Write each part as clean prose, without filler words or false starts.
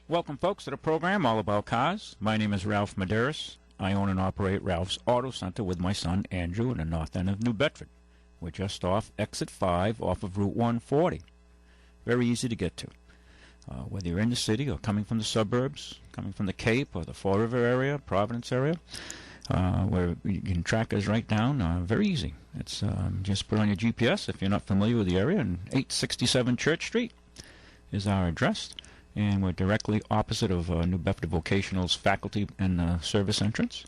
Welcome, folks, to the program all about cars. My name is Ralph Medeiros. I own and operate Ralph's Auto Center with my son Andrew in the north end of New Bedford. We're just off exit 5 off of Route 140. Very easy to get to. Whether you're in the city or coming from the suburbs, coming from the Cape or the Fall River area, Providence area, where you can track us right down, very easy. It's just put on your GPS if you're not familiar with the area, and 867 Church Street is our address. And we're directly opposite of New Bedford Vocational's faculty and service entrance,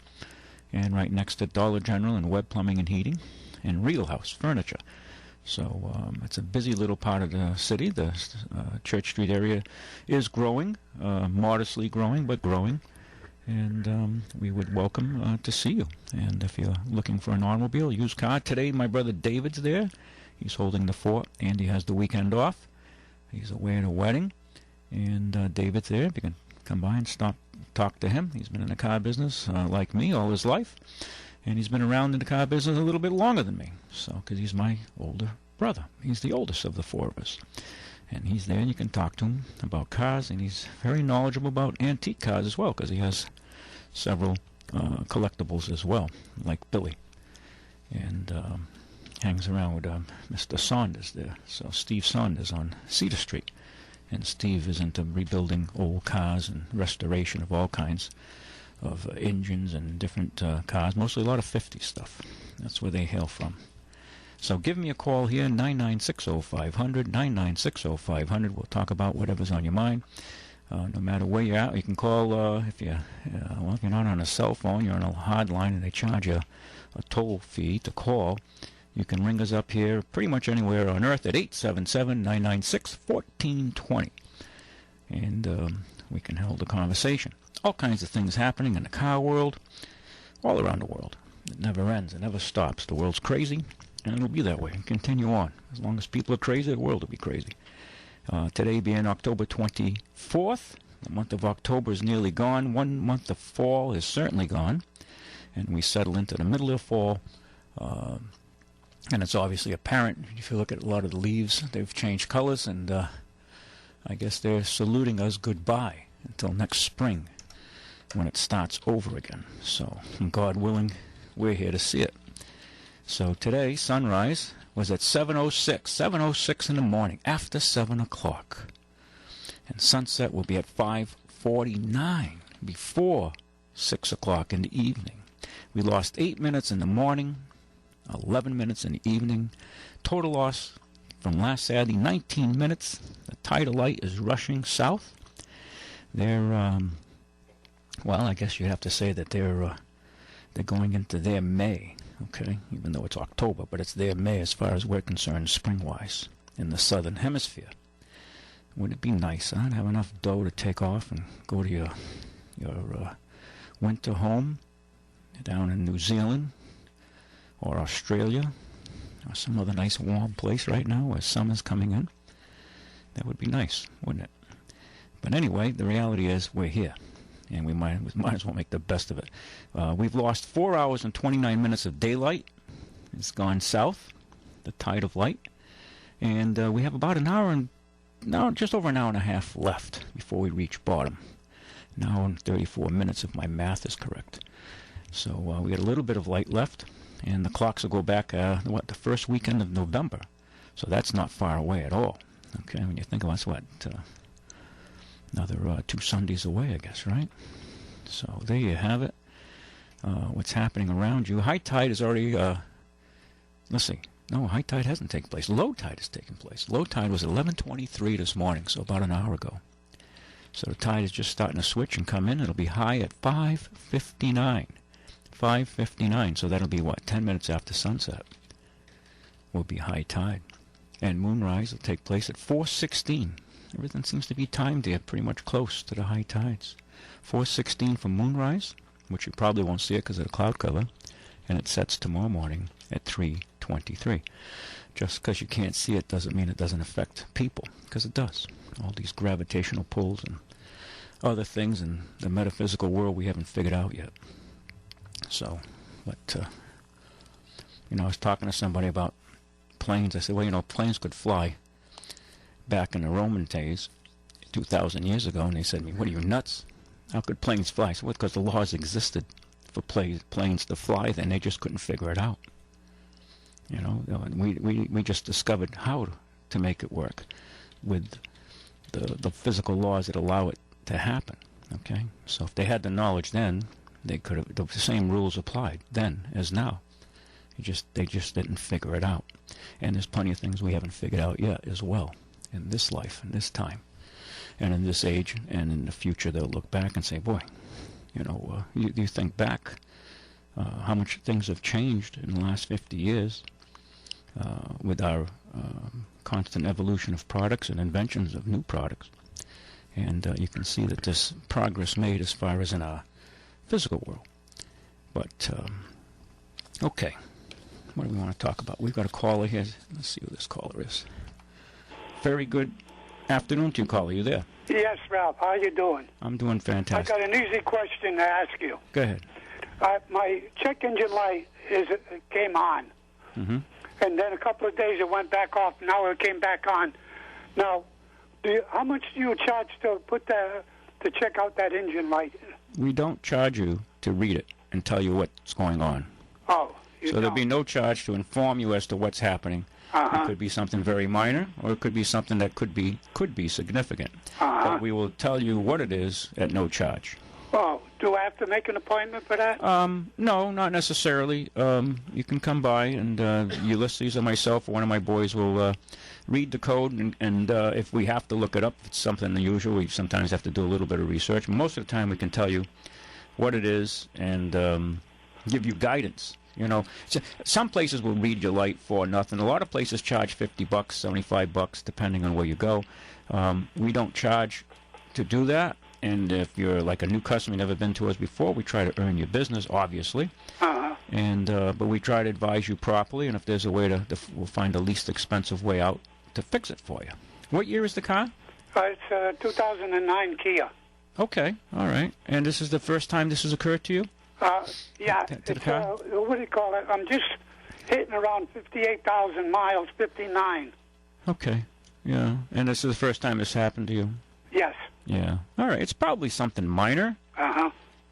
and right next to Dollar General and Webb Plumbing and Heating and Regal House Furniture. So it's a busy little part of the city. The Church Street area is growing, modestly growing, but growing. And we would welcome to see you. And if you're looking for an automobile, used car, today my brother David's there. He's holding the fort. Andy has the weekend off. He's away at a wedding. And David's there. If you can come by and talk to him. He's been in the car business like me all his life. And he's been around in the car business a little bit longer than me. So, because he's my older brother. He's the oldest of the four of us. And he's there and you can talk to him about cars. And he's very knowledgeable about antique cars as well, because he has several collectibles as well, like Billy. And hangs around with Mr. Saunders there. So Steve Saunders on Cedar Street. And Steve is into rebuilding old cars and restoration of all kinds of engines and different cars, mostly a lot of 50s stuff. That's where they hail from. So give me a call here, 9960500, 9960500. We'll talk about whatever's on your mind. No matter where you're at, you can call if you're not on a cell phone, you're on a hard line and they charge you a toll fee to call. You can ring us up here pretty much anywhere on earth at 877-996-1420. And we can hold a conversation. All kinds of things happening in the car world, all around the world. It never ends. It never stops. The world's crazy, and it'll be that way. Continue on. As long as people are crazy, the world will be crazy. Today being October 24th. The month of October is nearly gone. 1 month of fall is certainly gone. And we settle into the middle of fall. And it's obviously apparent if you look at a lot of the leaves, they've changed colors, and I guess they're saluting us goodbye until next spring when it starts over again. So, God willing, we're here to see it. So today, sunrise was at 7:06 in the morning, after 7 o'clock. And sunset will be at 5:49, before 6 o'clock in the evening. We lost 8 minutes in the morning, 11 minutes in the evening. Total loss from last Saturday, 19 minutes. The tidal light is rushing south. They're, well, I guess you have to say that they're going into their May, okay, even though it's October, but it's their May as far as we're concerned, spring-wise, in the southern hemisphere. Wouldn't it be nice, huh, to have enough dough to take off and go to your winter home down in New Zealand, or Australia, or some other nice warm place right now where summer's coming in? That would be nice, wouldn't it? But anyway, the reality is we're here, and we might as well make the best of it. We've lost 4 hours and 29 minutes of daylight. It's gone south, the tide of light, and we have about just over an hour and a half left before we reach bottom. An hour and 34 minutes if my math is correct. So we got a little bit of light left. And the clocks will go back, the first weekend of November. So that's not far away at all. Okay, when you think about it, another 2 Sundays away, I guess, right? So there you have it. What's happening around you. High tide is already, let's see. No, high tide hasn't taken place. Low tide has taken place. Low tide was 11:23 this morning, so about an hour ago. So the tide is just starting to switch and come in. It'll be high at 5:59. 5:59, so that'll be, 10 minutes after sunset will be high tide. And moonrise will take place at 4:16. Everything seems to be timed there pretty much close to the high tides. 4:16 for moonrise, which you probably won't see it because of the cloud cover, and it sets tomorrow morning at 3:23. Just because you can't see it doesn't mean it doesn't affect people, because it does. All these gravitational pulls and other things in the metaphysical world we haven't figured out yet. So, but, I was talking to somebody about planes. I said, well, planes could fly back in the Roman days 2,000 years ago, and they said to me, "What are you, nuts? How could planes fly?" I said, "Well, because the laws existed for planes to fly, then they just couldn't figure it out. You know, we just discovered how to make it work with the physical laws that allow it to happen. Okay, so if they had the knowledge then, they could have, the same rules applied then as now. They just didn't figure it out. And there's plenty of things we haven't figured out yet as well in this life, in this time, and in this age, and in the future. They'll look back and say, boy, you know, you think back how much things have changed in the last 50 years with our constant evolution of products and inventions of new products. And you can see that this progress made as far as in our physical world. But, okay, what do we want to talk about? We've got a caller here. Let's see who this caller is. Very good afternoon to you, caller. You there? Yes, Ralph. How you doing? I'm doing fantastic. I got an easy question to ask you. Go ahead. My check engine light came on. Mm-hmm. And then a couple of days it went back off. Now it came back on. Now, how much do you charge to check out that engine light? We don't charge you to read it and tell you what's going on. Oh, so there'll be no charge to inform you as to what's happening. It could be something very minor, or it could be something that could be significant. But we will tell you what it is at no charge. Oh, do I have to make an appointment for that? No, not necessarily. You can come by, and Ulysses or myself or one of my boys will read the code, and if we have to look it up, if it's something unusual, we sometimes have to do a little bit of research. Most of the time we can tell you what it is and give you guidance. You know, some places will read your light for nothing. A lot of places charge $50, $75, depending on where you go. We don't charge to do that. And if you're like a new customer, never been to us before, we try to earn your business, obviously. And but we try to advise you properly. And if there's a way we'll find the least expensive way out to fix it for you. What year is the car? It's a 2009 Kia. Okay, all right. And this is the first time this has occurred to you? Yeah. To the car? What do you call it? I'm just hitting around 58,000 miles, 59. Okay, yeah. And this is the first time this happened to you? Yes. Yeah. All right. It's probably something minor.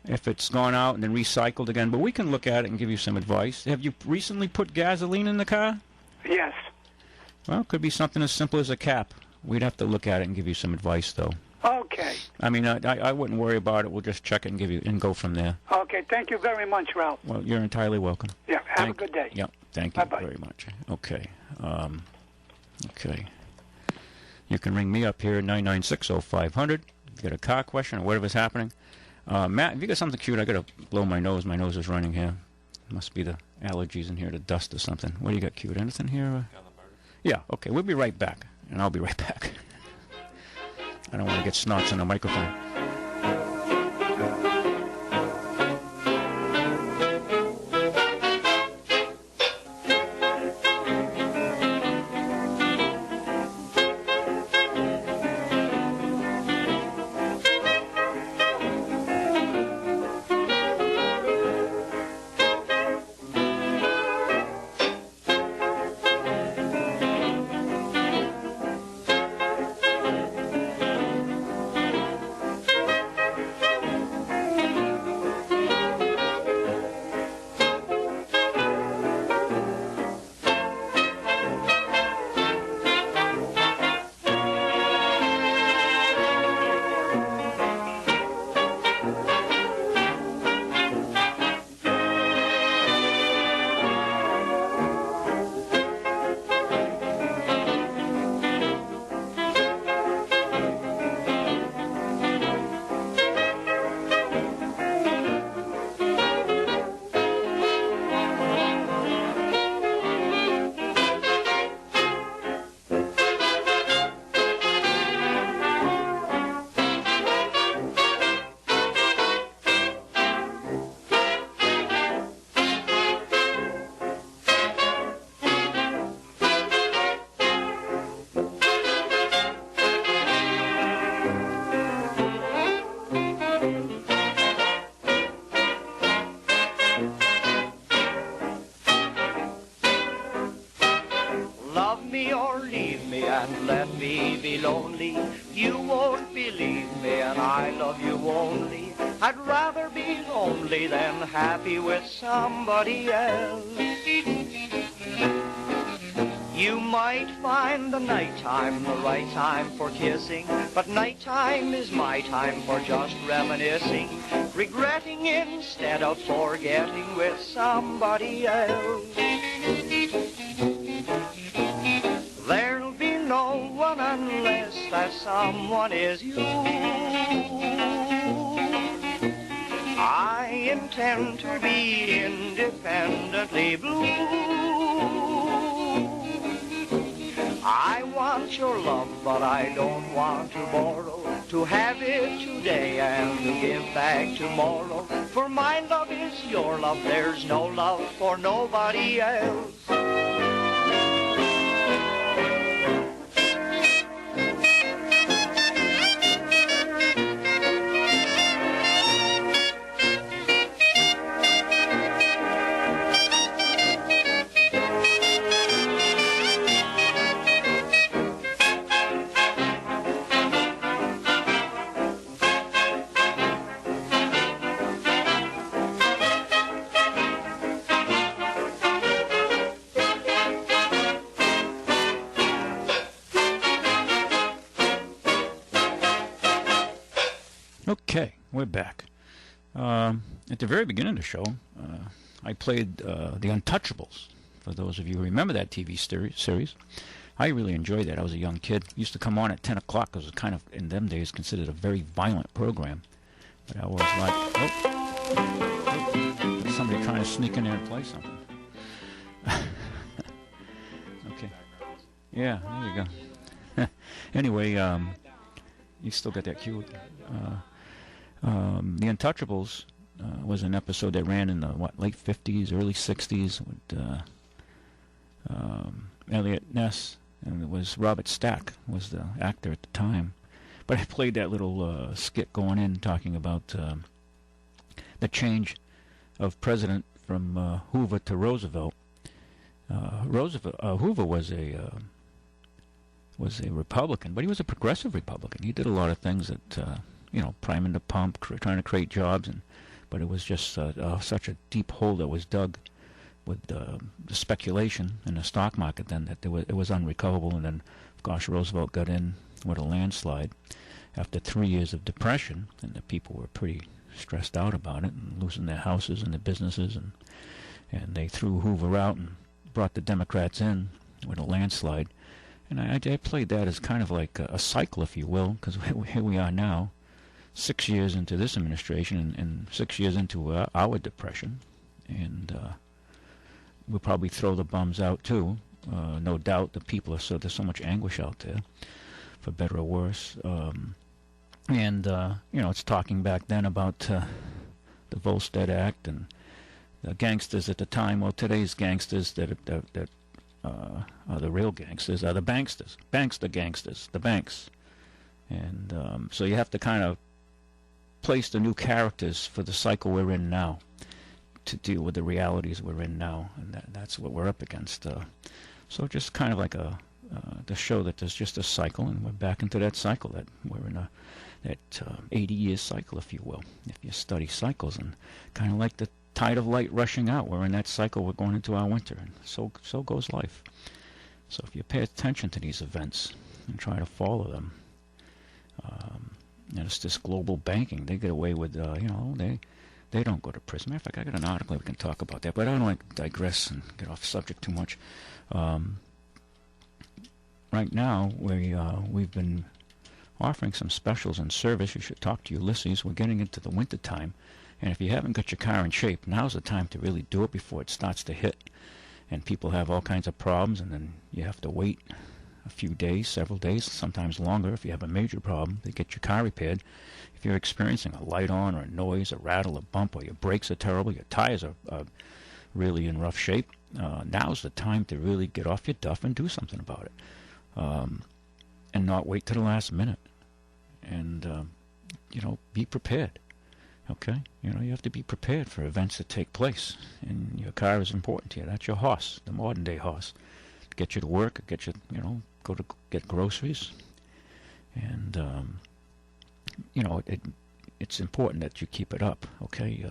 If it's gone out and then recycled again. But we can look at it and give you some advice. Have you recently put gasoline in the car? Yes. Well, it could be something as simple as a cap. We'd have to look at it and give you some advice, though. Okay. I mean, I wouldn't worry about it. We'll just check it and give you and go from there. Okay. Thank you very much, Ralph. Well, you're entirely welcome. Yeah. Have a good day. Yeah. Thank you Bye-bye. very much. Okay. Okay. You can ring me up here at 996-0500. If you got a car question or whatever's happening. Matt, if you got something cute, I got to blow my nose. My nose is running here. Must be the allergies in here, the dust or something. What do you got cute? Anything here? Yeah, okay. We'll be right back. And I'll be right back. I don't want to get snots on the microphone. and let me be lonely. You won't believe me, and I love you only. I'd rather be lonely than happy with somebody else. You might find the nighttime the right time for kissing, but nighttime is my time for just reminiscing, regretting instead of forgetting with somebody else. There'll be no one unless that someone is you. I intend to be independently blue. I want your love, but I don't want to borrow, to have it today and to give back tomorrow. For my love is your love, there's no love for nobody else. Okay, we're back. At the very beginning of the show, I played The Untouchables. For those of you who remember that TV series, I really enjoyed that. I was a young kid. It used to come on at 10 o'clock. It was kind of, in them days, considered a very violent program. But I was like, oh, somebody trying to sneak in there and play something. Okay. Yeah, there you go. Anyway, you still got that cue. The Untouchables was an episode that ran in the late 50s, early 60s with Elliot Ness, and it was Robert Stack was the actor at the time. But I played that little skit going in talking about the change of president from Hoover to Roosevelt. Hoover was a Republican, but he was a progressive Republican. He did a lot of things that priming the pump, trying to create jobs, but it was just such a deep hole that was dug with the speculation in the stock market then that it was unrecoverable. And then, of course, Roosevelt got in with a landslide after 3 years of depression, and the people were pretty stressed out about it and losing their houses and their businesses, and they threw Hoover out and brought the Democrats in with a landslide. And I played that as kind of like a cycle, if you will, because here we are now, 6 years into this administration and 6 years into our depression, and we'll probably throw the bums out too. No doubt the people there's so much anguish out there, for better or worse. It's talking back then about the Volstead Act and the gangsters at the time. Well, today's gangsters that are the real gangsters are the banksters. The gangsters, the banks. And so you have to kind of place the new characters for the cycle we're in now to deal with the realities we're in now, and that's what we're up against. So just kind of like to show that there's just a cycle, and we're back into that cycle, that we're in that 80-year cycle, if you will, if you study cycles, and kind of like the tide of light rushing out. We're in that cycle. We're going into our winter, and so goes life. So if you pay attention to these events and try to follow them, it's this global banking. They get away with, they don't go to prison. Matter of fact, I got an article we can talk about that, but I don't like to digress and get off subject too much. Right now, we've been offering some specials in service. You should talk to Ulysses. We're getting into the winter time, and if you haven't got your car in shape, now's the time to really do it before it starts to hit. And people have all kinds of problems, and then you have to wait a few days, several days, sometimes longer if you have a major problem to get your car repaired. If you're experiencing a light on or a noise, a rattle, a bump, or your brakes are terrible, your tires are really in rough shape, now's the time to really get off your duff and do something about it. And not wait to the last minute. And, be prepared. Okay? You have to be prepared for events that take place. And your car is important to you. That's your horse, the modern day horse. Get you to work, get you, go to get groceries, and it's important that you keep it up. Okay,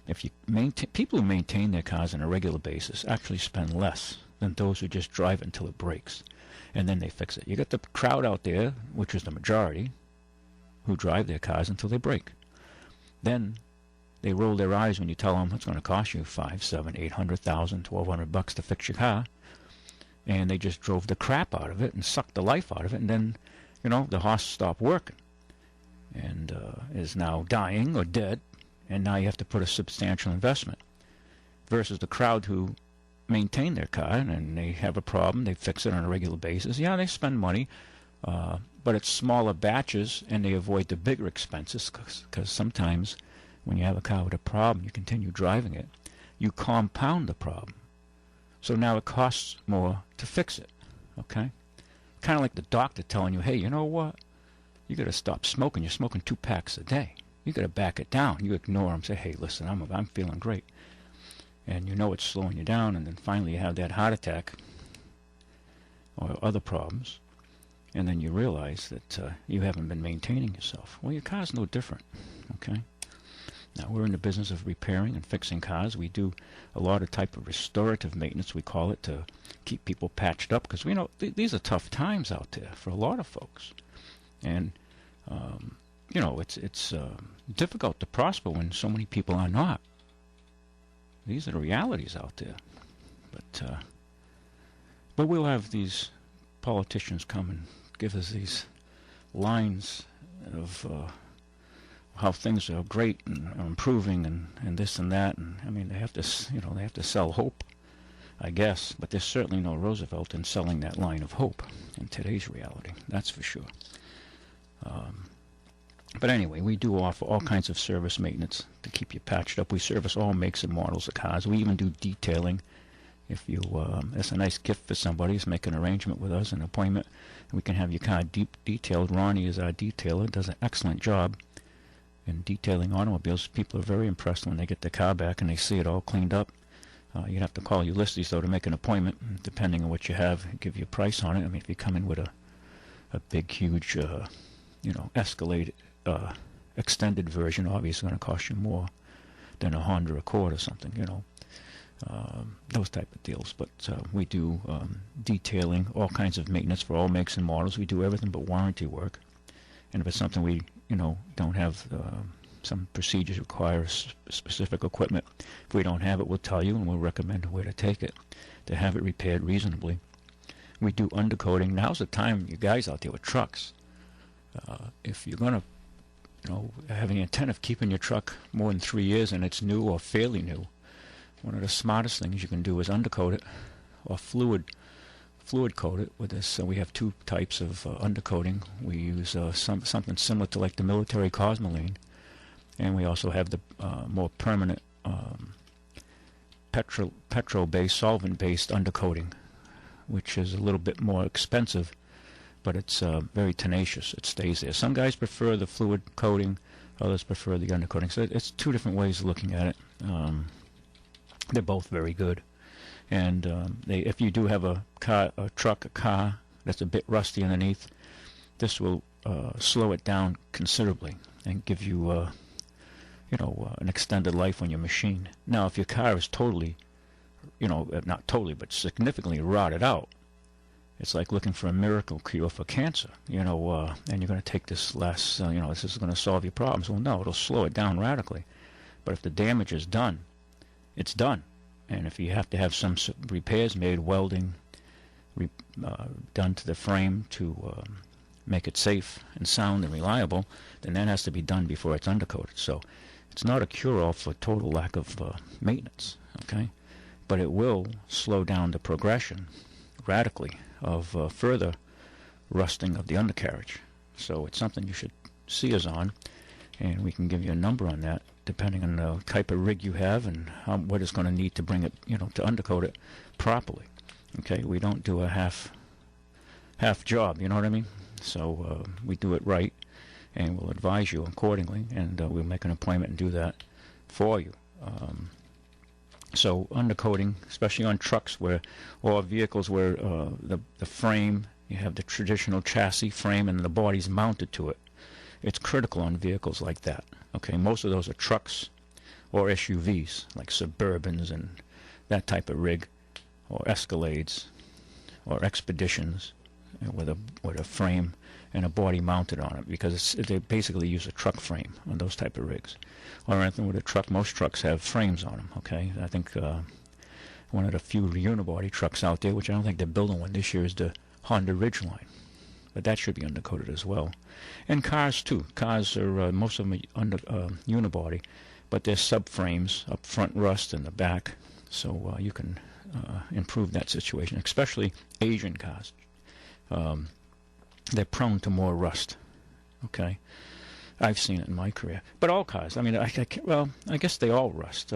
if you maintain, people who maintain their cars on a regular basis actually spend less than those who just drive it until it breaks, and then they fix it. You got the crowd out there, which is the majority, who drive their cars until they break. Then they roll their eyes when you tell them it's going to cost you $500,000, $700,000, $800,000, $1,200 to fix your car, and they just drove the crap out of it and sucked the life out of it, and then, the horse stopped working and is now dying or dead, and now you have to put a substantial investment. Versus the crowd who maintain their car, and they have a problem, they fix it on a regular basis. Yeah, they spend money, but it's smaller batches, and they avoid the bigger expenses, because sometimes when you have a car with a problem, you continue driving it, you compound the problem. So now it costs more to fix it, okay? Kind of like the doctor telling you, hey, you know what? You got to stop smoking. You're smoking 2 packs a day. You got to back it down. You ignore them, say, hey, listen, I'm feeling great. And it's slowing you down, and then finally you have that heart attack or other problems, and then you realize that you haven't been maintaining yourself. Well, your car's no different, okay? Now, we're in the business of repairing and fixing cars. We do a lot of type of restorative maintenance, we call it, to keep people patched up, because we know these are tough times out there for a lot of folks. And, it's difficult to prosper when so many people are not. These are the realities out there. But we'll have these politicians come and give us these lines of how things are great and are improving and this and that. And I mean, they have to sell hope, I guess. But there's certainly no Roosevelt in selling that line of hope in today's reality. That's for sure. But anyway, we do offer all kinds of service maintenance to keep you patched up. We service all makes and models of cars. We even do detailing. If you, it's a nice gift for somebody, just make an arrangement with us, an appointment, and we can have your car detailed. Ronnie is our detailer, does an excellent job in detailing automobiles. People are very impressed when they get their car back and they see it all cleaned up. You'd have to call Ulysses, though, to make an appointment, depending on what you have, give you a price on it. I mean, if you come in with a big, huge, Escalade extended version, obviously going to cost you more than a Honda Accord or something, those type of deals. But we do detailing, all kinds of maintenance for all makes and models. We do everything but warranty work. And if it's something we, don't have, some procedures require specific equipment, if we don't have it, we'll tell you and we'll recommend where to take it to have it repaired reasonably. We do undercoating. Now's the time, you guys out there with trucks. If you're going to, have the intent of keeping your truck more than 3 years and it's new or fairly new, one of the smartest things you can do is undercoat it or fluid coat it with this. So we have 2 types of undercoating. We use something similar to like the military Cosmoline, and we also have the more permanent petrol-based, solvent-based undercoating, which is a little bit more expensive, but it's very tenacious. It stays there. Some guys prefer the fluid coating, others prefer the undercoating. So it's 2 different ways of looking at it. They're both very good. And if you do have a car that's a bit rusty underneath, this will slow it down considerably and give you, an extended life on your machine. Now, if your car is totally, not totally, but significantly rotted out, it's like looking for a miracle cure for cancer, and you're going to take this less, this is going to solve your problems. Well, no, it'll slow it down radically. But if the damage is done, it's done. And if you have to have some repairs made, welding done to the frame to make it safe and sound and reliable, then that has to be done before it's undercoated. So it's not a cure-all for total lack of maintenance, okay? But it will slow down the progression radically of further rusting of the undercarriage. So it's something you should see us on, and we can give you a number on that depending on the type of rig you have and what it's going to need to bring it, to undercoat it properly. Okay, we don't do a half job, you know what I mean? So we do it right, and we'll advise you accordingly, and we'll make an appointment and do that for you. So undercoating, especially on trucks or vehicles where the frame You have the traditional chassis frame and the body's mounted to it. It's critical on vehicles like that. Okay, most of those are trucks or SUVs, like Suburbans and that type of rig, or Escalades, or Expeditions, with a frame and a body mounted on it, because they basically use a truck frame on those type of rigs. Or anything with a truck, most trucks have frames on them, okay? I think one of the few unibody trucks out there, which I don't think they're building one this year, is the Honda Ridgeline. But that should be undercoated as well. And cars, too. Cars are, most of them are under unibody, but they're subframes, up front rust in the back, so you can improve that situation, especially Asian cars. They're prone to more rust, okay? I've seen it in my career. But all cars, I mean, I guess they all rust.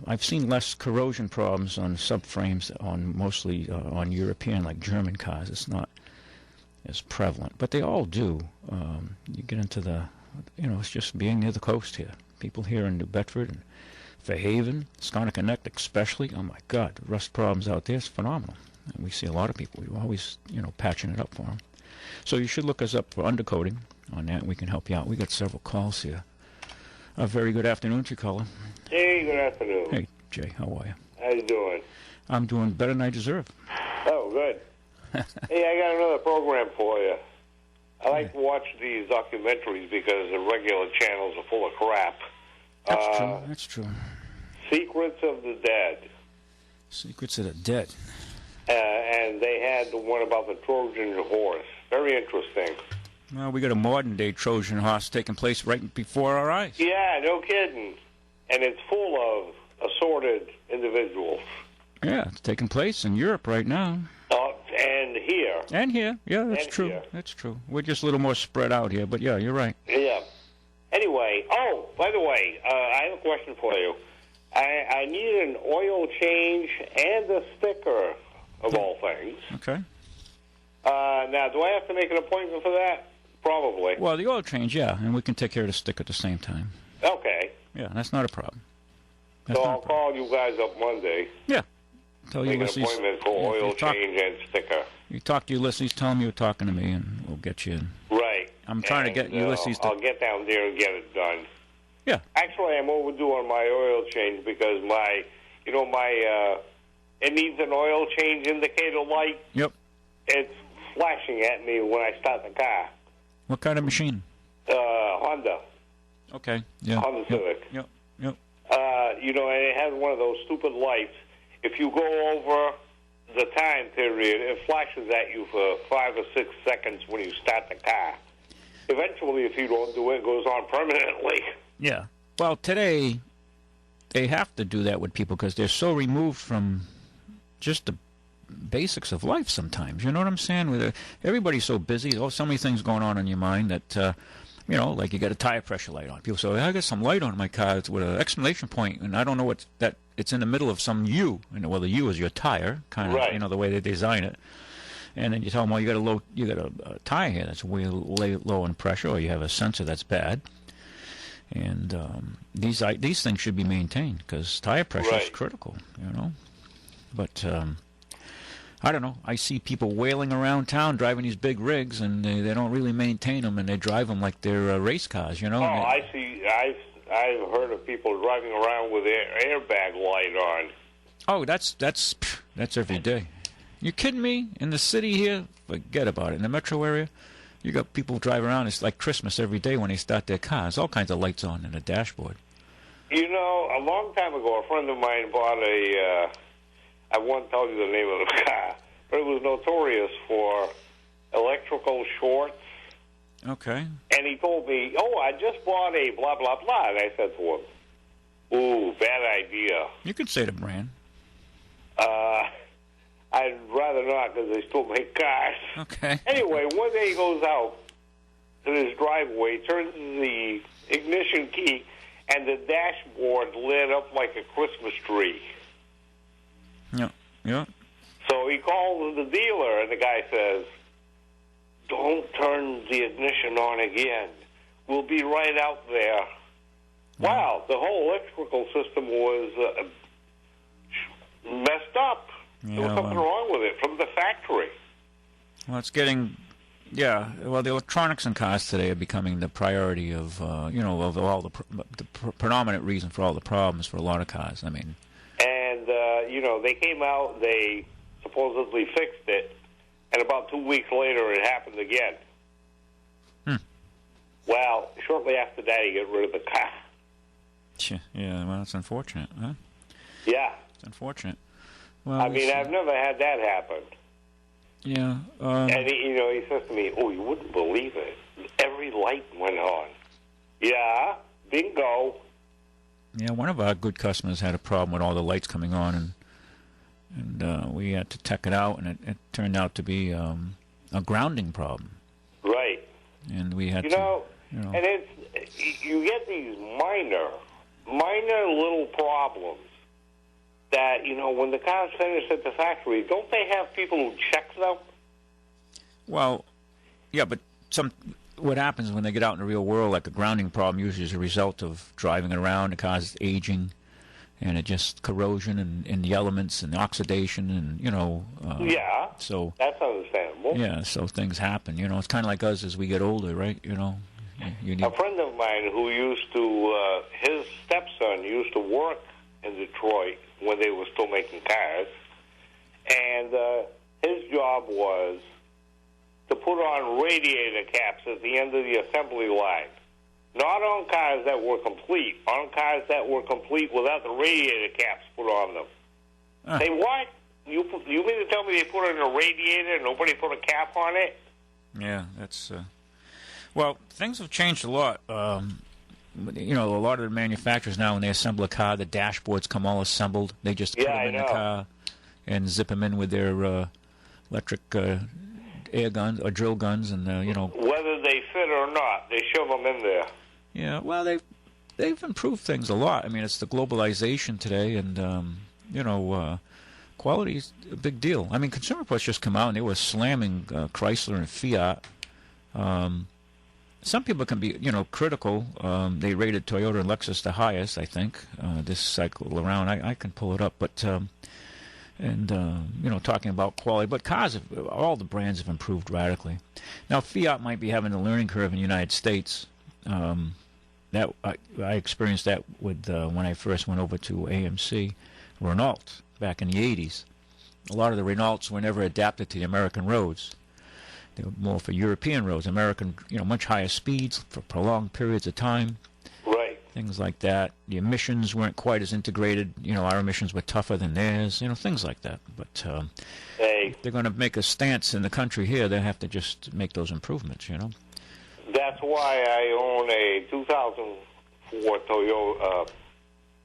I've seen less corrosion problems on subframes mostly on European, like German cars. It's not as prevalent, but they all do. You get into it's just being near the coast here. People here in New Bedford and Fairhaven, Sconneck especially, oh my God, the rust problems out there is phenomenal. And we see a lot of people. We're always, patching it up for them. So you should look us up for undercoating on that. We can help you out. We got several calls here. A very good afternoon to you, caller. Hey, good afternoon. Hey, Jay, how are you? How you doing? I'm doing better than I deserve. Oh, good. Hey, I got another program for you. I like to watch these documentaries because the regular channels are full of crap. That's true. Secrets of the Dead. Secrets of the Dead. And they had the one about the Trojan horse. Very interesting. Well, we got a modern-day Trojan horse taking place right before our eyes. Yeah, no kidding. And it's full of assorted individuals. Yeah, it's taking place in Europe right now. And here. And here. Yeah, that's and true. Here. That's true. We're just a little more spread out here, but yeah, you're right. Yeah. Anyway, by the way, I have a question for you. I need an oil change and a sticker, of all things. Okay. Now, do I have to make an appointment for that? Probably. Well, the oil change, yeah, and we can take care of the sticker at the same time. Okay. Yeah, that's not a problem. So I'll call you guys up Monday. Yeah. Tell Make Ulysses. an appointment for oil change and sticker. You talk to Ulysses, tell him you're talking to me, and we'll get you in. Right. I'm trying to get Ulysses to... I'll get down there and get it done. Yeah. Actually, I'm overdue on my oil change because it needs an oil change indicator light. Yep. It's flashing at me when I start the car. What kind of machine? Honda. Okay. Yeah. Honda Civic. Yep. And it has one of those stupid lights. If you go over the time period, it flashes at you for 5 or 6 seconds when you start the car. Eventually, if you don't do it, it goes on permanently. Yeah. Well, today, they have to do that with people because they're so removed from just the basics of life sometimes. You know what I'm saying? Everybody's so busy. So many things going on in your mind that, like you got a tire pressure light on. People say, I got some light on my car with an exclamation point, and I don't know that it's in the middle of some U. Well, the U is your tire, kind of, right. The way they design it. And then you tell them, well, you got a tire here that's way low in pressure, or you have a sensor that's bad. And these things should be maintained because tire pressure is critical, But I don't know. I see people wailing around town driving these big rigs, and they don't really maintain them, and they drive them like they're race cars, Oh, I see. I've heard of people driving around with airbag light on. Oh, that's every day. You kidding me? In the city here, forget about it. In the metro area, you got people drive around. It's like Christmas every day when they start their cars. All kinds of lights on in the dashboard. A long time ago, a friend of mine bought I won't tell you the name of the car, but it was notorious for electrical shorts. Okay. And he told me, I just bought a blah, blah, blah. And I said to him, ooh, bad idea. You could say the brand. I'd rather not because they still make cars. Okay. Anyway, one day he goes out to his driveway, turns the ignition key, and the dashboard lit up like a Christmas tree. Yeah. So he calls the dealer, and the guy says, don't turn the ignition on again. We'll be right out there. Wow, the whole electrical system was messed up. There was something wrong with it from the factory. Well, it's getting, yeah. Well, the electronics in cars today are becoming the priority of, of all the predominant reason for all the problems for a lot of cars. I mean, and they came out, they supposedly fixed it, and about 2 weeks later, it happened again. Well, shortly after that, you get rid of the car. Yeah, well, it's unfortunate, huh? Yeah. It's unfortunate. Well, I mean, I've never had that happen. Yeah. And he says to me, "Oh, you wouldn't believe it. Every light went on." Yeah, bingo. Yeah, one of our good customers had a problem with all the lights coming on, and we had to check it out, and it turned out to be a grounding problem. Right. And we had and you get these minor little problems that, when the car's finished at the factory, don't they have people who check them? Well, yeah, but what happens when they get out in the real world, like a grounding problem, usually is a result of driving it around, the car's aging, and it just corrosion and the elements and the oxidation and, yeah, so that's understandable. Yeah, so things happen. It's kind of like us as we get older, right? A friend of mine who used to, his stepson used to work in Detroit when they were still making cars, and his job was to put on radiator caps at the end of the assembly line. Not on cars that were complete, on cars that were complete without the radiator caps put on them. Say, what? You mean to tell me they put in a radiator and nobody put a cap on it? Yeah, that's... Well, things have changed a lot. A lot of the manufacturers now, when they assemble a car, the dashboards come all assembled. They just put them in the car and zip them in with their electric air guns or drill guns, and whether they fit or not, they shove them in there. Yeah, well, they've improved things a lot. I mean, it's the globalization today, and quality is a big deal. I mean, Consumer Reports just come out and they were slamming Chrysler and Fiat. Some people can be, critical. They rated Toyota and Lexus the highest, I think, this cycle around. I can pull it up, but talking about quality. But cars, all the brands have improved radically. Now, Fiat might be having a learning curve in the United States. That I experienced that with when I first went over to AMC Renault back in the 80s. A lot of the Renaults were never adapted to the American roads. They were more for European roads, American, much higher speeds for prolonged periods of time. Right. Things like that. The emissions weren't quite as integrated. Our emissions were tougher than theirs. Things like that. But if they're going to make a stance in the country here, they have to just make those improvements. That's why I own a 2004 Toyota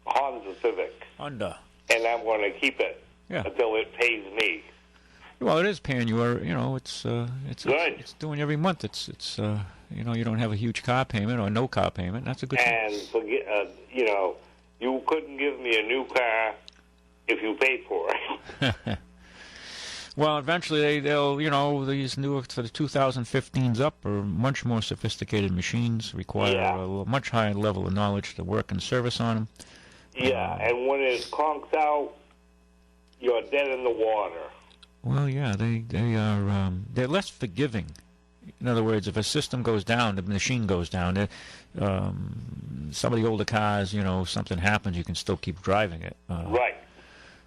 Honda Civic. Honda. And I'm going to keep it until it pays me. Well, it is paying you. It's good. It's doing every month. It's you don't have a huge car payment or no car payment. That's a good thing. And forget, you couldn't give me a new car if you paid for it. Well, eventually they'll these newer for the 2015s up are much more sophisticated machines, require a much higher level of knowledge to work and service on them. Yeah, and when it conks out, you're dead in the water. Well, yeah, they are they're less forgiving. In other words, if a system goes down, the machine goes down. Some of the older cars, something happens, you can still keep driving it. Right.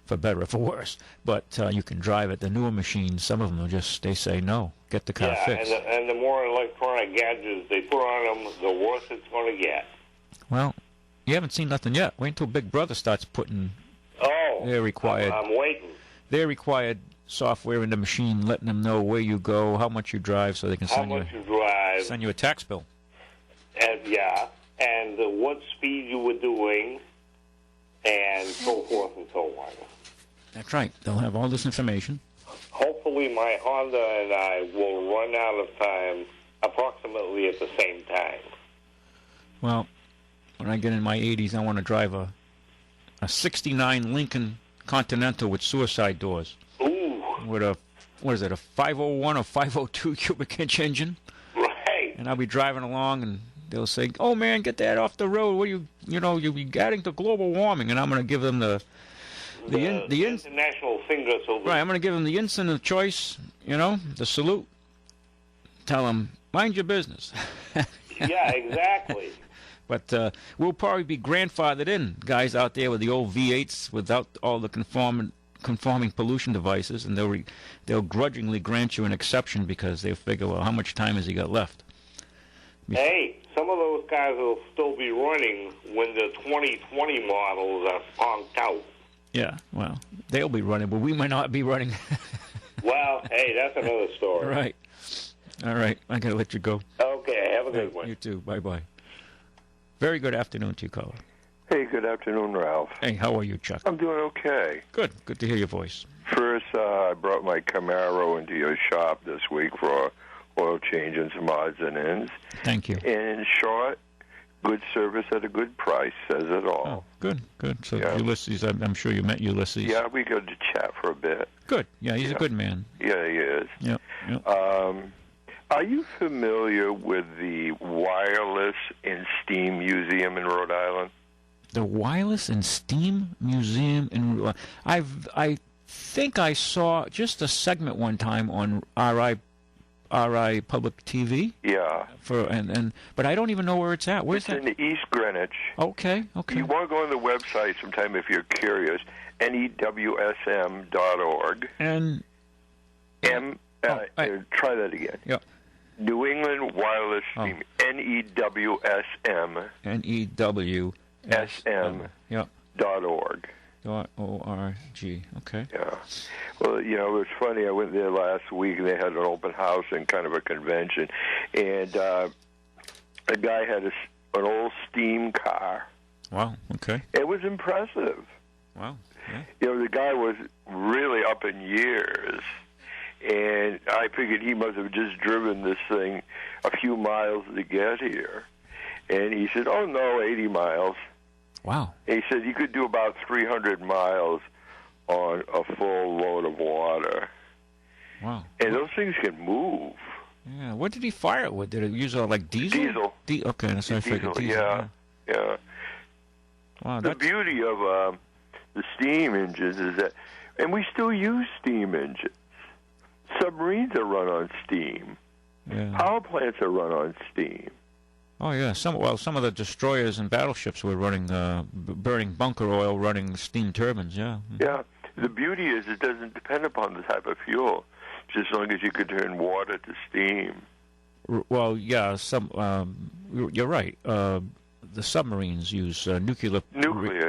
For better or for worse, but you can drive it. The newer machines, some of them they say no, get the car fixed. And the more electronic gadgets they put on them, the worse it's going to get. Well, you haven't seen nothing yet. Wait until Big Brother starts putting their required. I'm waiting. Their required software in the machine, letting them know where you go, how much you drive, so they can send you a tax bill. And what speed you were doing, and so forth and so on. That's right. They'll have all this information. Hopefully my Honda and I will run out of time approximately at the same time. Well, when I get in my 80s, I want to drive a 69 Lincoln Continental with suicide doors. Ooh. With a 501 or 502 cubic inch engine. Right. And I'll be driving along and they'll say, "Oh man, get that off the road. What you'll be adding to global warming." And I'm going to give them the the international finger salute. Right, I'm going to give him the instant of choice, the salute. Tell him, mind your business. Yeah, exactly. But we'll probably be grandfathered in, guys out there with the old V8s without all the conforming pollution devices, and they'll grudgingly grant you an exception because they figure, well, how much time has he got left? Hey, some of those cars will still be running when the 2020 models are spunked out. Yeah, well, they'll be running, but we might not be running. Well, hey, that's another story. Right. All right, I got to let you go. Okay, have a good one. You too. Bye-bye. Very good afternoon to you, caller. Hey, good afternoon, Ralph. Hey, how are you, Chuck? I'm doing okay. Good. Good to hear your voice. First, I brought my Camaro into your shop this week for oil change and some odds and ends. Thank you. And in short, good service at a good price says it all. Oh, good. So Yeah. Ulysses, I'm sure you met Ulysses. Yeah, we got to chat for a bit. Good. Yeah, he's a good man. Yeah, he is. Yep. Are you familiar with the Wireless and Steam Museum in Rhode Island? The Wireless and Steam Museum in I think I saw just a segment one time on RI Public TV. Yeah. But I don't even know where it's at. Where's that? It's in East Greenwich. Okay. You want to go on the website sometime if you're curious. NEWSM.org. Try that again. Yeah. New England Wireless Steam. NEWSM. NEWSM. Yeah. .org. .org. Okay. Yeah. Well, it was funny. I went there last week, and they had an open house and kind of a convention. And a guy had an old steam car. Wow. Okay. It was impressive. Wow. Yeah. The guy was really up in years. And I figured he must have just driven this thing a few miles to get here. And he said, oh, no, 80 miles. Wow. And he said you could do about 300 miles on a full load of water. Wow. And those things can move. Yeah. What did he fire it with? Did it use like diesel? Diesel. Okay, that's what I figured. Diesel. Yeah. Wow. The beauty of the steam engines is that, and we still use steam engines. Submarines are run on steam. Yeah. Power plants are run on steam. Oh yeah, some of the destroyers and battleships were running burning bunker oil, running steam turbines. Yeah. Yeah. The beauty is it doesn't depend upon the type of fuel, just as long as you could turn water to steam. Well, yeah. You're right. The submarines use nuclear.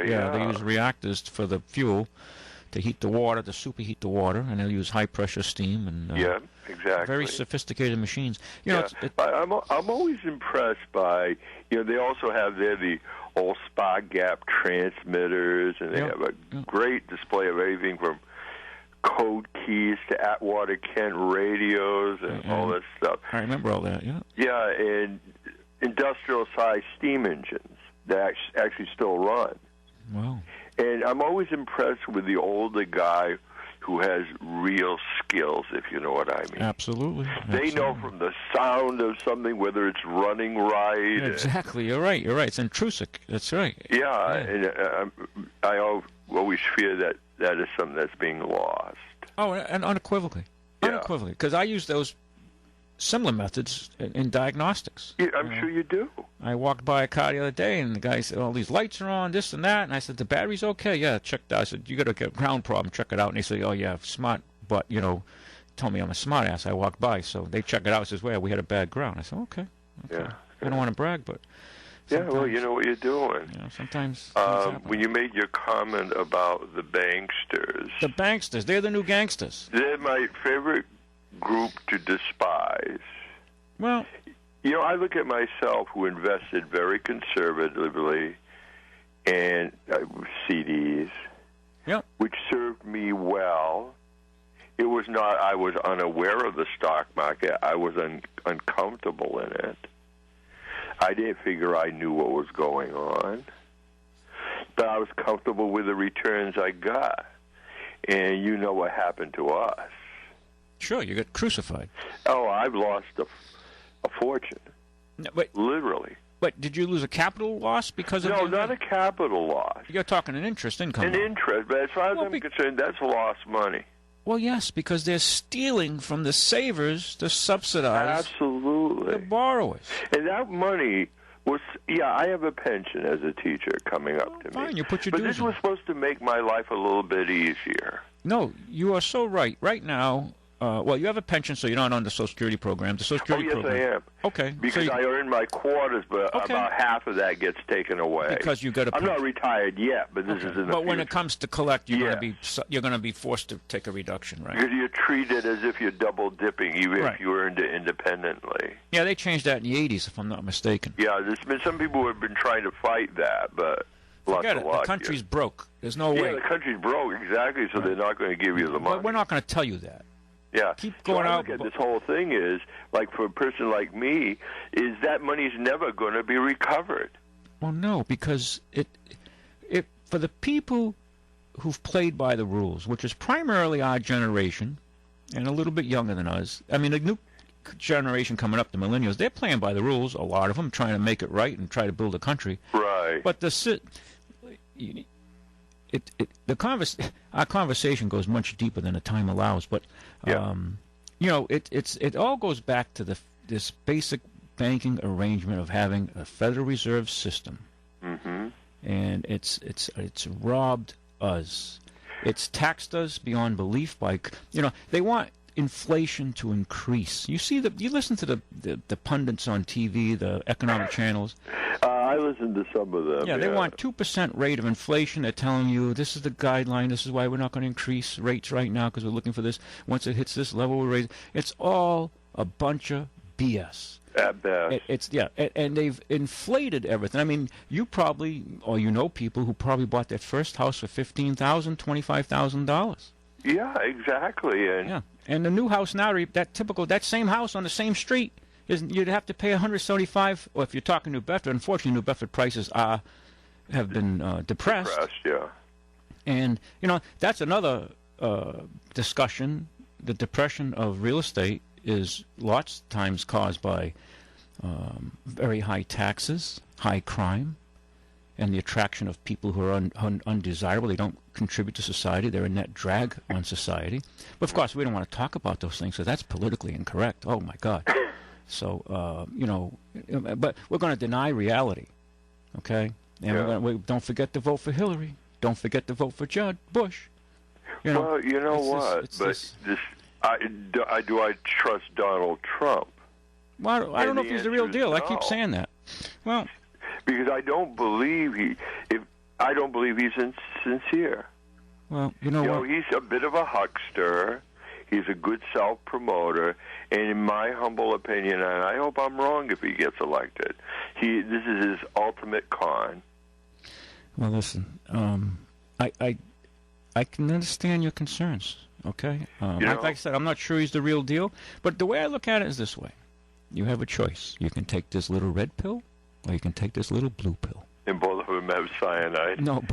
Yeah. They use reactors for the fuel to heat the water, to superheat the water, and they'll use high pressure steam and. Yeah. Exactly. Very sophisticated machines. I'm always impressed by, they also have there the old spa gap transmitters, and they have a great display of everything from code keys to Atwater Kent radios and all that stuff. I remember all that, yeah. Yeah, and industrial-sized steam engines that actually still run. Wow. And I'm always impressed with the older guy who has real skills, if you know what I mean. Absolutely. They know from the sound of something whether it's running right. Exactly. You're right. It's intrusive. That's right. Yeah. And I always fear that is something that's being lost. Oh, and unequivocally. Yeah. Unequivocally. Because I use those similar methods in diagnostics. Yeah, I'm sure you do. I walked by a car the other day, and the guy said, all these lights are on, this and that. And I said, the battery's okay? Yeah, check that. I said, you got a ground problem, check it out. And they said, oh, yeah, smart, but, told me I'm a smart ass. I walked by, so they check it out. It says, well, we had a bad ground. I said, okay. Yeah. I don't want to brag, but... Yeah, well, you know what you're doing. Sometimes... when you made your comment about the banksters... The banksters, they're the new gangsters. They're my favorite group to despise. Well... I look at myself, who invested very conservatively in CDs, which served me well. It was not, I was unaware of the stock market. I was uncomfortable in it. I didn't figure I knew what was going on. But I was comfortable with the returns I got. And you know what happened to us. Sure, you got crucified. Oh, I've lost a fortune. No, wait. Literally. But did you lose a capital loss because of? No, not a capital loss. You're talking an interest income. An interest, but as far as I'm concerned, that's lost money. Well, yes, because they're stealing from the savers to subsidize the borrowers. And that money was, I have a pension as a teacher coming up to me. Fine, you put your but dues this was supposed to make my life a little bit easier. No, you are so right. Right now, well, you have a pension, so you're not on the Social Security program. The Social Security program. I am. Okay. Because I earn my quarters, but about half of that gets taken away. Because you got to. I'm not retired yet, but this is in the But when future. it comes to collect, you're going to be forced to take a reduction, right? Because you're treated as if you're double dipping, even if you earned it independently. Yeah, they changed that in the 80s, if I'm not mistaken. Yeah, there's been some people who have been trying to fight that, but. Forget it. The country's broke. There's no way. Yeah, the country's broke, exactly, so they're not going to give you the money. But we're not going to tell you that. Yeah. Keep going out. This whole thing is, like for a person like me, is that money's never going to be recovered. Well, no, because it for the people who've played by the rules, which is primarily our generation and a little bit younger than us. I mean, the new generation coming up, the millennials, they're playing by the rules, a lot of them, trying to make it right and try to build a country. Right. But our conversation goes much deeper than the time allows. But it all goes back to this basic banking arrangement of having a Federal Reserve system, and it's robbed us. It's taxed us beyond belief by they want inflation to increase. You listen to the pundits on TV, the economic channels. I listen to some of them. Yeah, they want 2% rate of inflation. They're telling you this is the guideline. This is why we're not going to increase rates right now because we're looking for this. Once it hits this level, we'll raise it. It's all a bunch of BS. At best. And they've inflated everything. I mean, you probably, or people who probably bought their first house for $15,000, $25,000. Yeah, exactly. And the new house now, that same house on the same street, you'd have to pay $175. Or if you're talking New Bedford, unfortunately, New Bedford prices have been depressed. And that's another discussion. The depression of real estate is lots of times caused by very high taxes, high crime, and the attraction of people who are undesirable. They don't contribute to society. They're a net drag on society. But, of course, we don't want to talk about those things, so that's politically incorrect. Oh, my God. So, but we're going to deny reality, okay? And don't forget to vote for Hillary. Don't forget to vote for Bush. Well, you know what? Do I trust Donald Trump? Well, I don't know if he's the real deal. I keep saying that. Well, because I don't believe he's sincere. Well, you know what? He's a bit of a huckster. He's a good self-promoter, and in my humble opinion, and I hope I'm wrong if he gets elected, this is his ultimate con. Well, listen, I can understand your concerns. Okay, like I said, I'm not sure he's the real deal, but the way I look at it is this way: you have a choice. You can take this little red pill, or you can take this little blue pill. And both of them have cyanide. No,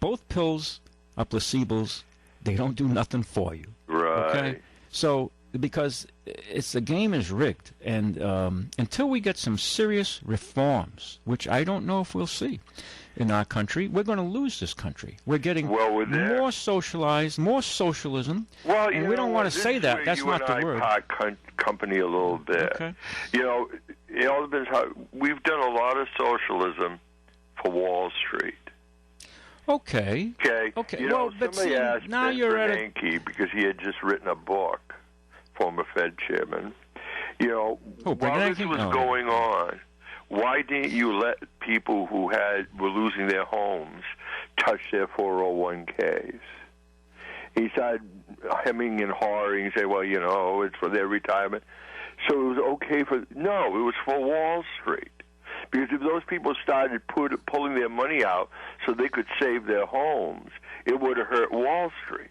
both pills are placebos. They don't do nothing for you. Right. Okay. So because the game is rigged, and until we get some serious reforms, which I don't know if we'll see in our country, we're going to lose this country. We're getting more socialized, more socialism, and we don't want to say that. That's not the word. Company a little bit. Okay. It all depends how we've done a lot of socialism for Wall Street. Okay. Well, but somebody asked now Ben you're Bernanke, because he had just written a book, former Fed chairman. While this was going on, why didn't you let people who were losing their homes touch their 401ks? He started hemming and hawing and say, well, it's for their retirement. So it was okay it was for Wall Street. Because if those people started pulling their money out so they could save their homes, it would have hurt Wall Street.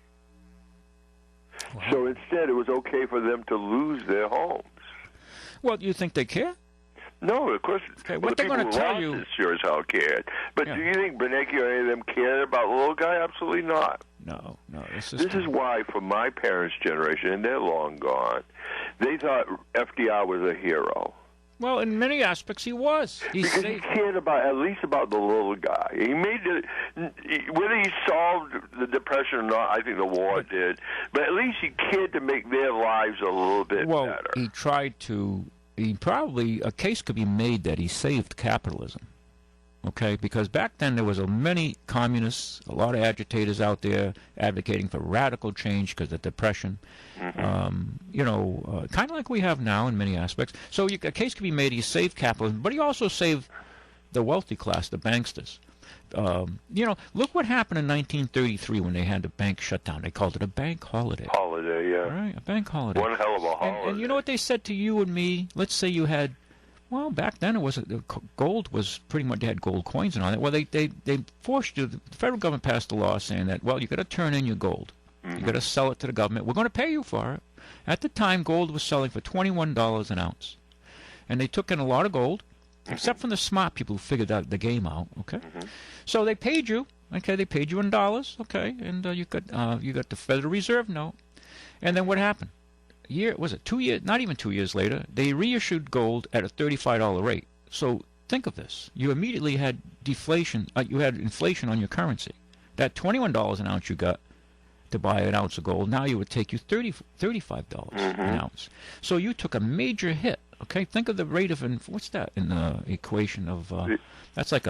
Wow. So instead, it was okay for them to lose their homes. Well, do you think they care? No, of course. Okay, what they're going to tell you sure as hell cared. But do you think Bernanke or any of them cared about the little guy? Absolutely not. No. This is why, for my parents' generation, and they're long gone, they thought FDR was a hero. Well, in many aspects, he was. He cared at least about the little guy. He made whether he solved the Depression or not, I think the war did. But at least he cared to make their lives a little bit better. He tried to. A case could be made that he saved capitalism. Okay, because back then there was many communists, a lot of agitators out there advocating for radical change because of the Depression. Kind of like we have now in many aspects. So a case could be made he saved capitalism, but he also saved the wealthy class, the banksters. Look what happened in 1933 when they had the bank shut down. They called it a bank holiday. Holiday, yeah. Right, a bank holiday. One hell of a holiday. And you know what they said to you and me? Let's say you had, back then gold was pretty much, they had gold coins and all that. Well, they forced you, the federal government passed a law saying that, you got to turn in your gold. You got to sell it to the government. We're going to pay you for it. At the time, gold was selling for $21 an ounce. And they took in a lot of gold, except from the smart people who figured out the game out, okay? So they paid you, okay? They paid you in dollars, okay? And you got the Federal Reserve note. And then what happened? 2 years, not even 2 years later, they reissued gold at a $35 rate. So think of this. You immediately had deflation, you had inflation on your currency. That $21 an ounce you got to buy an ounce of gold, now you would take you $35 an ounce. So you took a major hit, okay? Think of the rate of, what's that in the equation of, that's like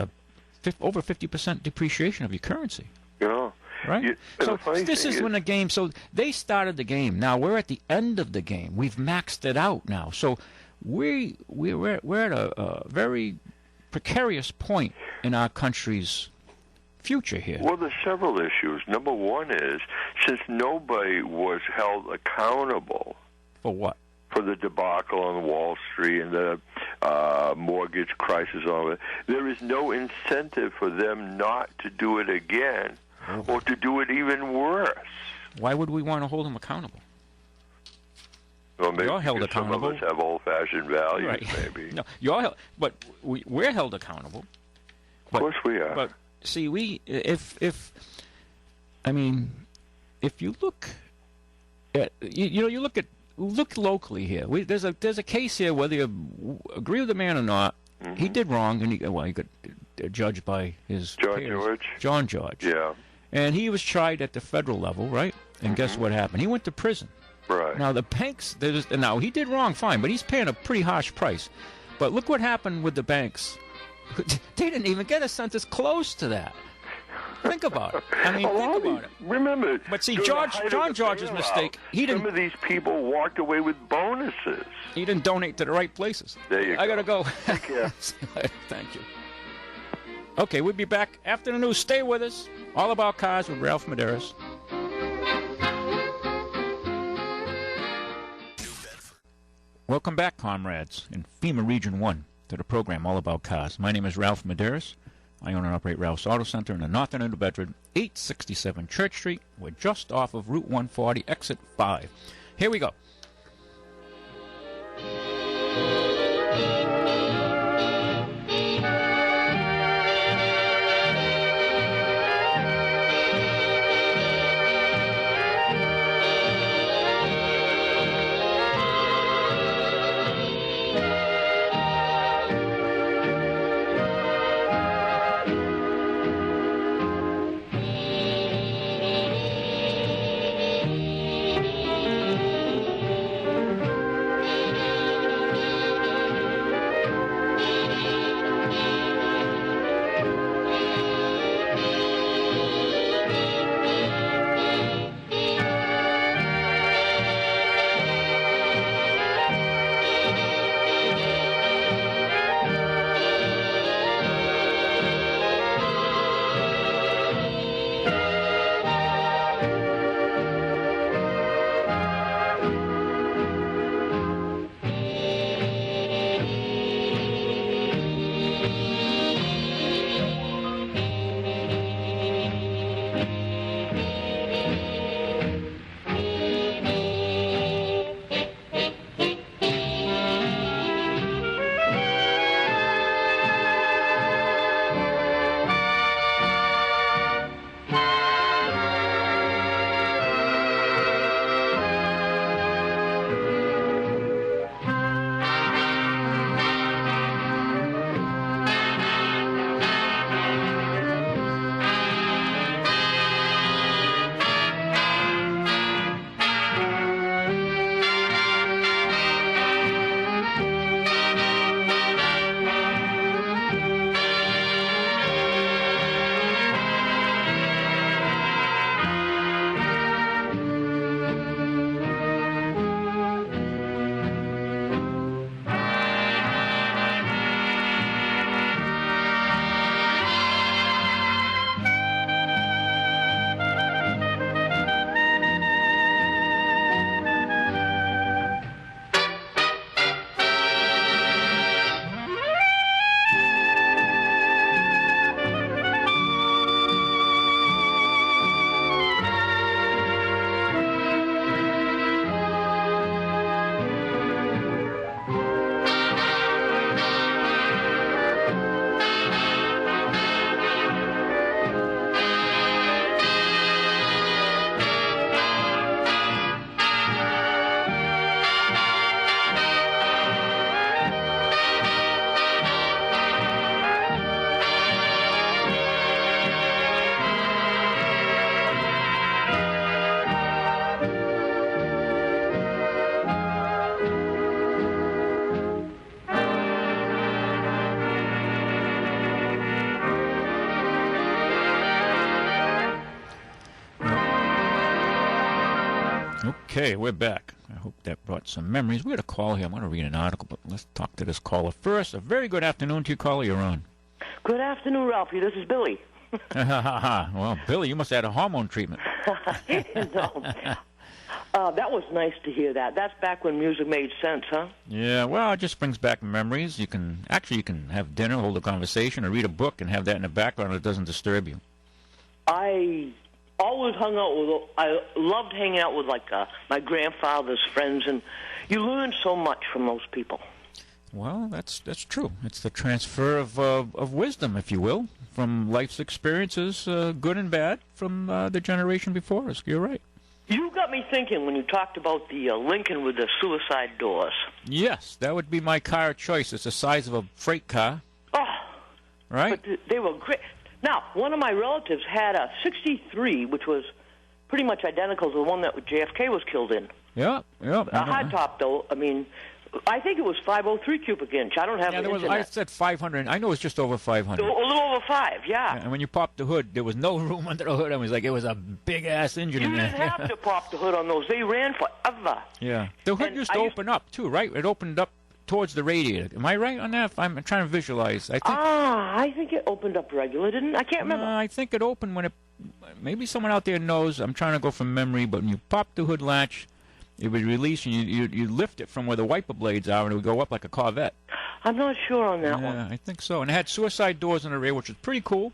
over 50% depreciation of your currency. Yeah. Right? So this is when the game, so they started the game. Now we're at the end of the game. We've maxed it out now. So we're at a very precarious point in our country's future here. Well, there's several issues. Number one is, since nobody was held accountable. For what? For the debacle on Wall Street and the mortgage crisis and all that, there is no incentive for them not to do it again. Or to do it even worse. Why would we want to hold them accountable? Well, maybe you're held accountable. Some of us have old-fashioned values, right. maybe. No, but we're held accountable. Of course we are. But see, if you look at, look locally here. There's a case here, whether you agree with the man or not. He did wrong, and he got judged by his peers. John George. Yeah. And he was tried at the federal level, right? And guess what happened? He went to prison. Right. Now, the banks, now he did wrong, fine, but he's paying a pretty harsh price. But look what happened with the banks. They didn't even get a sentence close to that. Think about it. Think about it. Remember, but see, John George's mistake, some of these people walked away with bonuses. He didn't donate to the right places. There you go. I got to go. Take care. Thank you. Okay, we'll be back after the news. Stay with us. All About Cars with Ralph Medeiros. Welcome back, comrades, in FEMA Region 1 to the program All About Cars. My name is Ralph Medeiros. I own and operate Ralph's Auto Center in the north end of New Bedford, 867 Church Street. We're just off of Route 140, exit 5. Here we go. Okay, we're back. I hope that brought some memories. We had a call here. I'm going to read an article, but let's talk to this caller first. A very good afternoon to you, caller. You're on. Good afternoon, Ralphie. This is Billy. Well, Billy, you must have had a hormone treatment. No. That was nice to hear that. That's back when music made sense, huh? Yeah, well, it just brings back memories. You can have dinner, hold a conversation, or read a book and have that in the background. It doesn't disturb you. I always I loved hanging out with, my grandfather's friends, and you learn so much from those people. Well, that's true. It's the transfer of wisdom, if you will, from life's experiences, good and bad, from the generation before us. You're right. You got me thinking when you talked about the Lincoln with the suicide doors. Yes, that would be my car of choice. It's the size of a freight car. Oh, right? But they were great. Now, one of my relatives had a 63, which was pretty much identical to the one that JFK was killed in. Yeah. A high top, though. I mean, I think it was 503 cubic inch. I don't have the internet. I said 500. I know it's just over 500. A little over 5, yeah. And when you popped the hood, there was no room under the hood. It was a big-ass engine in there. You didn't have to pop the hood on those. They ran forever. Yeah. The hood used to open up, too, right? It opened up towards the radiator. Am I right on that? I'm trying to visualize. I think it opened up regular, didn't it? I can't remember. I think it opened when it... Maybe someone out there knows. I'm trying to go from memory, but when you pop the hood latch, it would release, and you lift it from where the wiper blades are, and it would go up like a Corvette. I'm not sure on that one. Yeah, I think so. And it had suicide doors in the rear, which was pretty cool.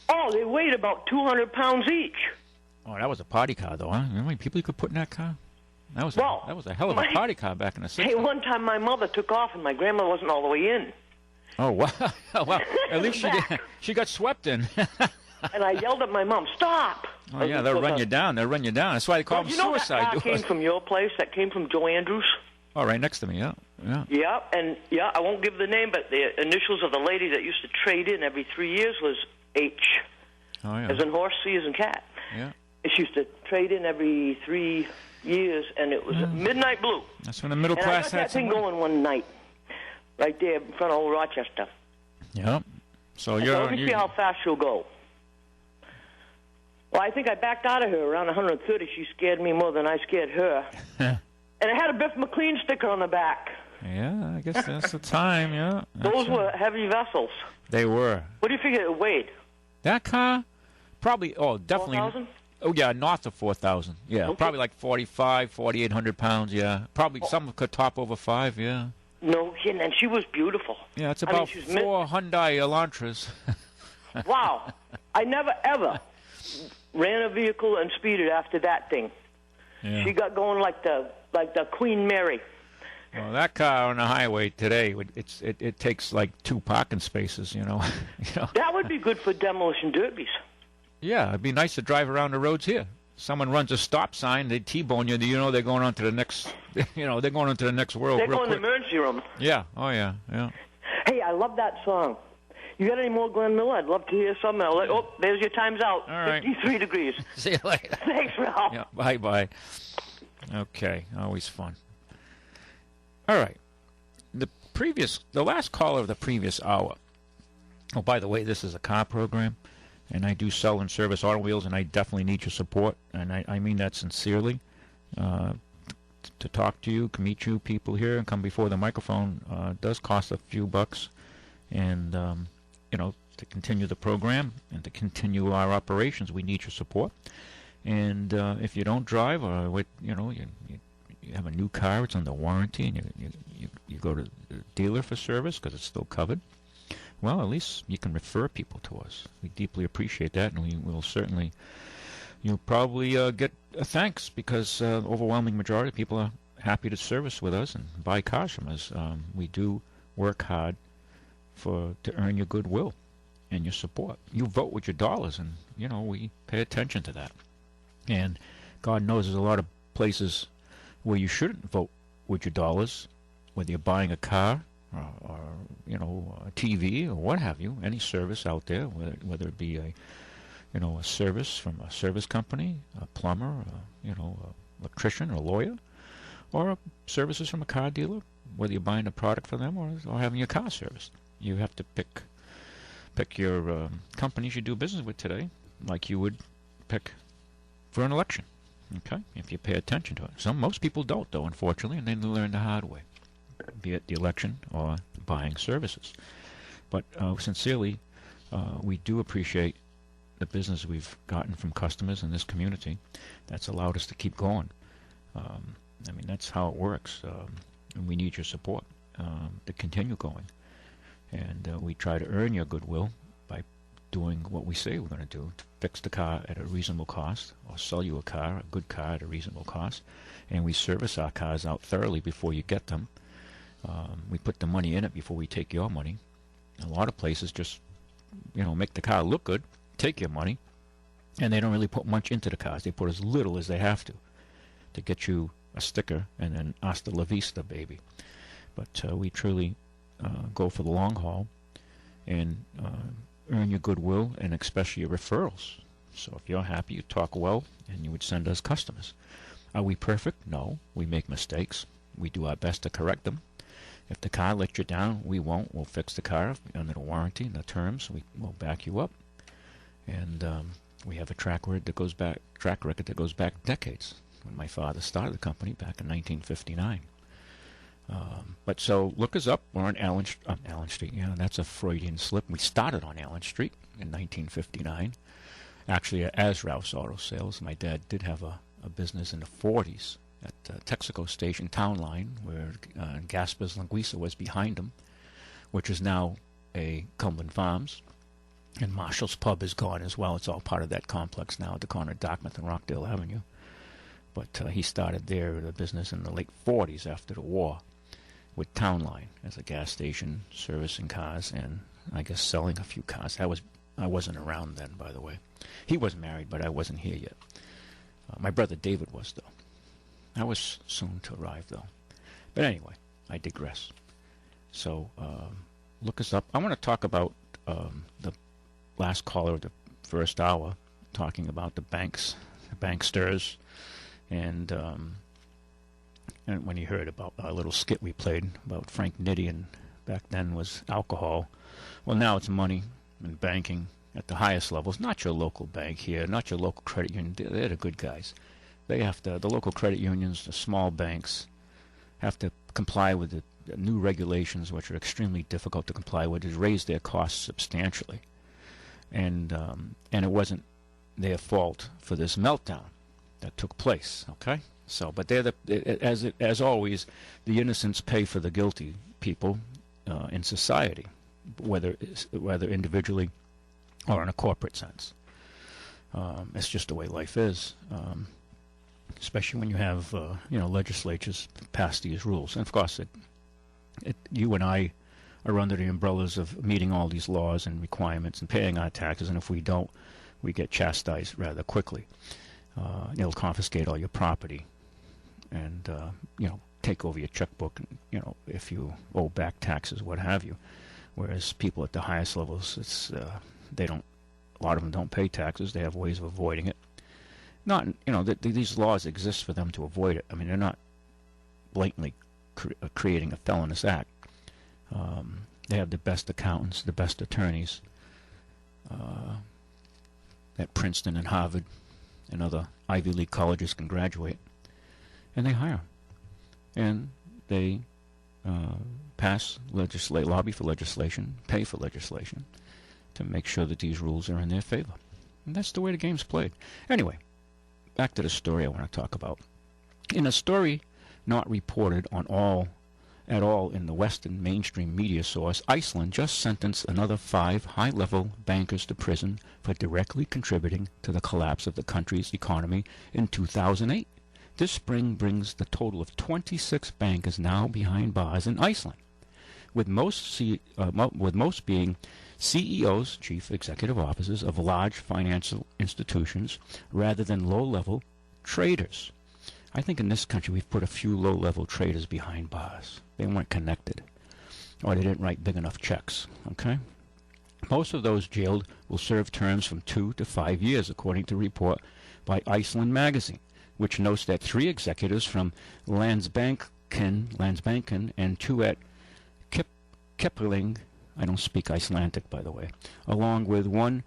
Oh, they weighed about 200 pounds each. Oh, that was a party car, though, huh? You know how many people you could put in that car? That was a hell of a party car back in the 60s. Hey, one time my mother took off, and my grandmother wasn't all the way in. Oh, wow. Well, at least she got swept in. And I yelled at my mom, stop! Oh, yeah, they'll run you down. They'll run you down. That's why they call them suicide doors. That car came from your place? That came from Joe Andrews? Oh, right next to me, yeah. Yeah, and I won't give the name, but the initials of the lady that used to trade in every 3 years was H. Oh, yeah. As in horse, C as in cat. Yeah. She used to trade in every 3 years, and it was midnight blue. That's when the middle class had that thing going one night, right there in front of old Rochester. Yeah. So let me see how fast she'll go. Well, I think I backed out of her around 130. She scared me more than I scared her. And it had a Biff McLean sticker on the back. Yeah, I guess that's the time, yeah. Those were heavy vessels. They were. What do you figure it weighed? That car? Probably, definitely. 4,000? Oh, yeah, north of 4,000. Yeah, okay. Probably like 4,800 pounds, yeah. Probably some could top over 5, yeah. No kidding, and she was beautiful. Yeah, it's about 4 Hyundai Elantras. Wow. I never, ever ran a vehicle and speeded after that thing. Yeah. She got going like the Queen Mary. Well, that car on the highway today, it takes like 2 parking spaces, you know. That would be good for demolition derbies. Yeah, it'd be nice to drive around the roads here. Someone runs a stop sign, they T-bone you, they're going on to the next, they're going into the next world. They're going to the emergency room. Yeah, oh yeah. Hey, I love that song. You got any more Glenn Miller? I'd love to hear something. There's your time's out. All right. 53 degrees. See you later. Thanks, Ralph. Yeah, bye-bye. Okay, always fun. All right. The last caller of the previous hour. Oh, by the way, this is a car program, and I do sell and service automobiles, and I definitely need your support, and I mean that sincerely. To talk to you, meet you people here, and come before the microphone does cost a few bucks, and to continue the program and to continue our operations, we need your support. And if you don't drive, or you have a new car, it's under warranty, and you go to the dealer for service because it's still covered, well, at least you can refer people to us. We deeply appreciate that, and we will certainly, you'll probably get a thanks, because overwhelming majority of people are happy to service with us and buy cars from us. We do work hard to earn your goodwill and your support. You vote with your dollars, and we pay attention to that. And God knows there's a lot of places where you shouldn't vote with your dollars, whether you're buying a car or a TV or what have you, any service out there, whether it be a service from a service company, a plumber, electrician or a lawyer, or services from a car dealer, whether you're buying a product for them or having your car serviced. You have to pick your companies you do business with today, like you would pick for an election. Okay, if you pay attention to it. Most people don't, though, unfortunately, and then they learn the hard way, be it the election or buying services. But sincerely, we do appreciate the business we've gotten from customers in this community. That's allowed us to keep going. I mean, that's how it works, and we need your support to continue going. And we try to earn your goodwill by doing what we say we're going to do, to fix the car at a reasonable cost, or sell you a good car at a reasonable cost. And we service our cars out thoroughly before you get them. We put the money in it before we take your money. A lot of places just, make the car look good, take your money, and they don't really put much into the cars. They put as little as they have to get you a sticker and then hasta la vista, baby. But we truly go for the long haul and earn your goodwill, and especially your referrals. So if you're happy, you talk well, and you would send us customers. Are we perfect? No. We make mistakes. We do our best to correct them. If the car lets you down, we won't. We'll fix the car under the warranty and the terms. We'll back you up. And we have a track record that goes back decades. When my father started the company back in 1959. But so look us up. We're on Allen Street. Yeah, that's a Freudian slip. We started on Allen Street in 1959. Actually, as Ralph's Auto Sales. My dad did have a business in the 40s at Texaco Station Town Line, where Gasper's Linguiça was behind him, which is now a Cumberland Farms. And Marshall's Pub is gone as well. It's all part of that complex now at the corner of Dartmouth and Rockdale Avenue. But he started there the business in the late 40s after the war with Town Line as a gas station, servicing cars, and I guess selling a few cars. I wasn't around then, by the way. He was married, but I wasn't here yet. My brother David was, though. I was soon to arrive, though. But anyway, I digress. So look us up. I want to talk about the last caller of the first hour, talking about the banks, the banksters, and when he heard about our little skit we played about Frank Nitti, and back then was alcohol. Well, now it's money and banking at the highest levels. Not your local bank here, not your local credit union. They're the good guys. They have to. The local credit unions, the small banks, have to comply with the new regulations, which are extremely difficult to comply with. Has raised their costs substantially, and it wasn't their fault for this meltdown that took place. Okay, so but they're as always, the innocents pay for the guilty people in society, whether individually or in a corporate sense. It's just the way life is. Especially when you have legislatures pass these rules, and of course, you and I are under the umbrellas of meeting all these laws and requirements and paying our taxes, and if we don't, we get chastised rather quickly. They'll confiscate all your property, and take over your checkbook, if you owe back taxes, what have you. Whereas people at the highest levels, a lot of them don't pay taxes. They have ways of avoiding it. Not, these laws exist for them to avoid it. I mean, they're not blatantly creating a felonious act. They have the best accountants, the best attorneys that Princeton and Harvard and other Ivy League colleges can graduate, and they hire them. And they lobby for legislation, pay for legislation to make sure that these rules are in their favor. And that's the way the game's played. Anyway, back to the story I want to talk about. In a story not reported at all in the Western mainstream media source, Iceland just sentenced another 5 high-level bankers to prison for directly contributing to the collapse of the country's economy in 2008. This spring brings the total of 26 bankers now behind bars in Iceland, with most being CEOs, chief executive officers, of large financial institutions rather than low-level traders. I think in this country we've put a few low-level traders behind bars. They weren't connected, or they didn't write big enough checks. Okay? Most of those jailed will serve terms from 2 to 5 years, according to a report by Iceland Magazine, which notes that 3 executives from Landsbanken and 2 at Kipling, I don't speak Icelandic, by the way, along with 1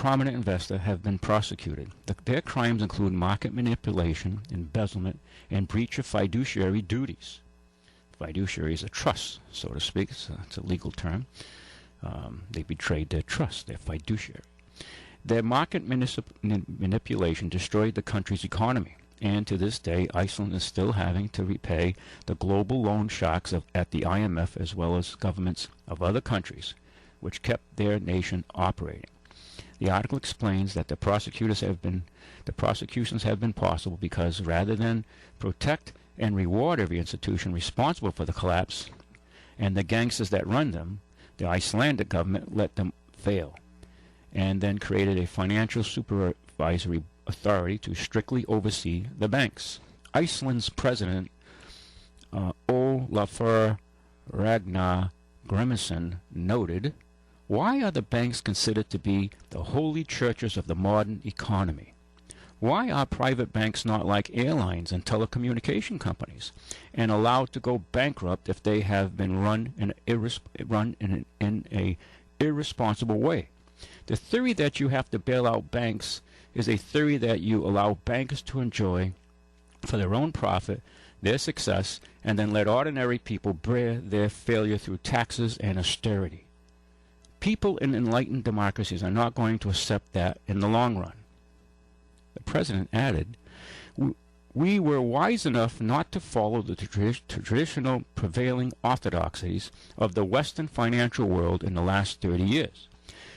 prominent investor have been prosecuted. Their crimes include market manipulation, embezzlement, and breach of fiduciary duties. Fiduciary is a trust, so to speak. It's a legal term. They betrayed their trust, their fiduciary. Their market manipulation destroyed the country's economy, and to this day, Iceland is still having to repay the global loan shocks at the IMF as well as governments of other countries, which kept their nation operating. The article explains that the prosecutions have been possible because rather than protect and reward every institution responsible for the collapse and the gangsters that run them, the Icelandic government let them fail, and then created a financial supervisory authority to strictly oversee the banks. Iceland's president, Olafur Ragnar Grimsson, noted, "Why are the banks considered to be the holy churches of the modern economy? Why are private banks not like airlines and telecommunication companies and allowed to go bankrupt if they have been run in a irresponsible way? The theory that you have to bail out banks is a theory that you allow bankers to enjoy for their own profit, their success, and then let ordinary people bear their failure through taxes and austerity. People in enlightened democracies are not going to accept that in the long run." The president added, "We were wise enough not to follow the traditional prevailing orthodoxies of the Western financial world in the last 30 years.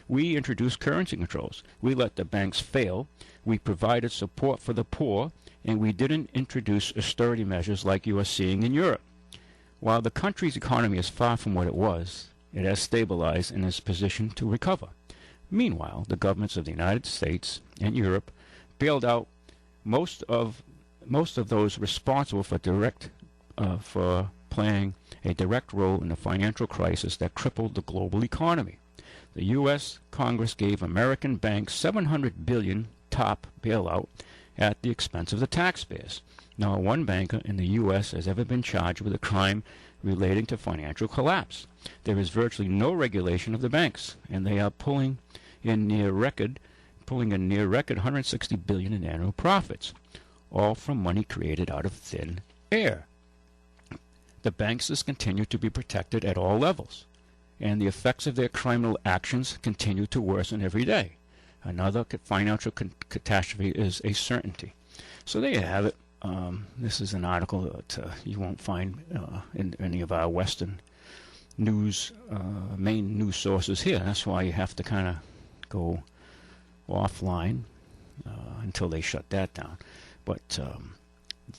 We introduced currency controls. We let the banks fail. We provided support for the poor, and we didn't introduce austerity measures like you are seeing in Europe. While the country's economy is far from what it was, it has stabilized and is positioned to recover. Meanwhile, the governments of the United States and Europe bailed out most of those responsible for playing a direct role in the financial crisis that crippled the global economy. The U.S. Congress gave American banks $700 billion top bailout at the expense of the taxpayers. Not one banker in the U.S. has ever been charged with a crime relating to financial collapse. There is virtually no regulation of the banks, and they are pulling in near record $160 billion in annual profits, all from money created out of thin air. The banksters continue to be protected at all levels, and the effects of their criminal actions continue to worsen every day. Another financial catastrophe is a certainty." So there you have it. This is an article that you won't find in any of our Western news, main news sources here. That's why you have to kind of go offline until they shut that down. But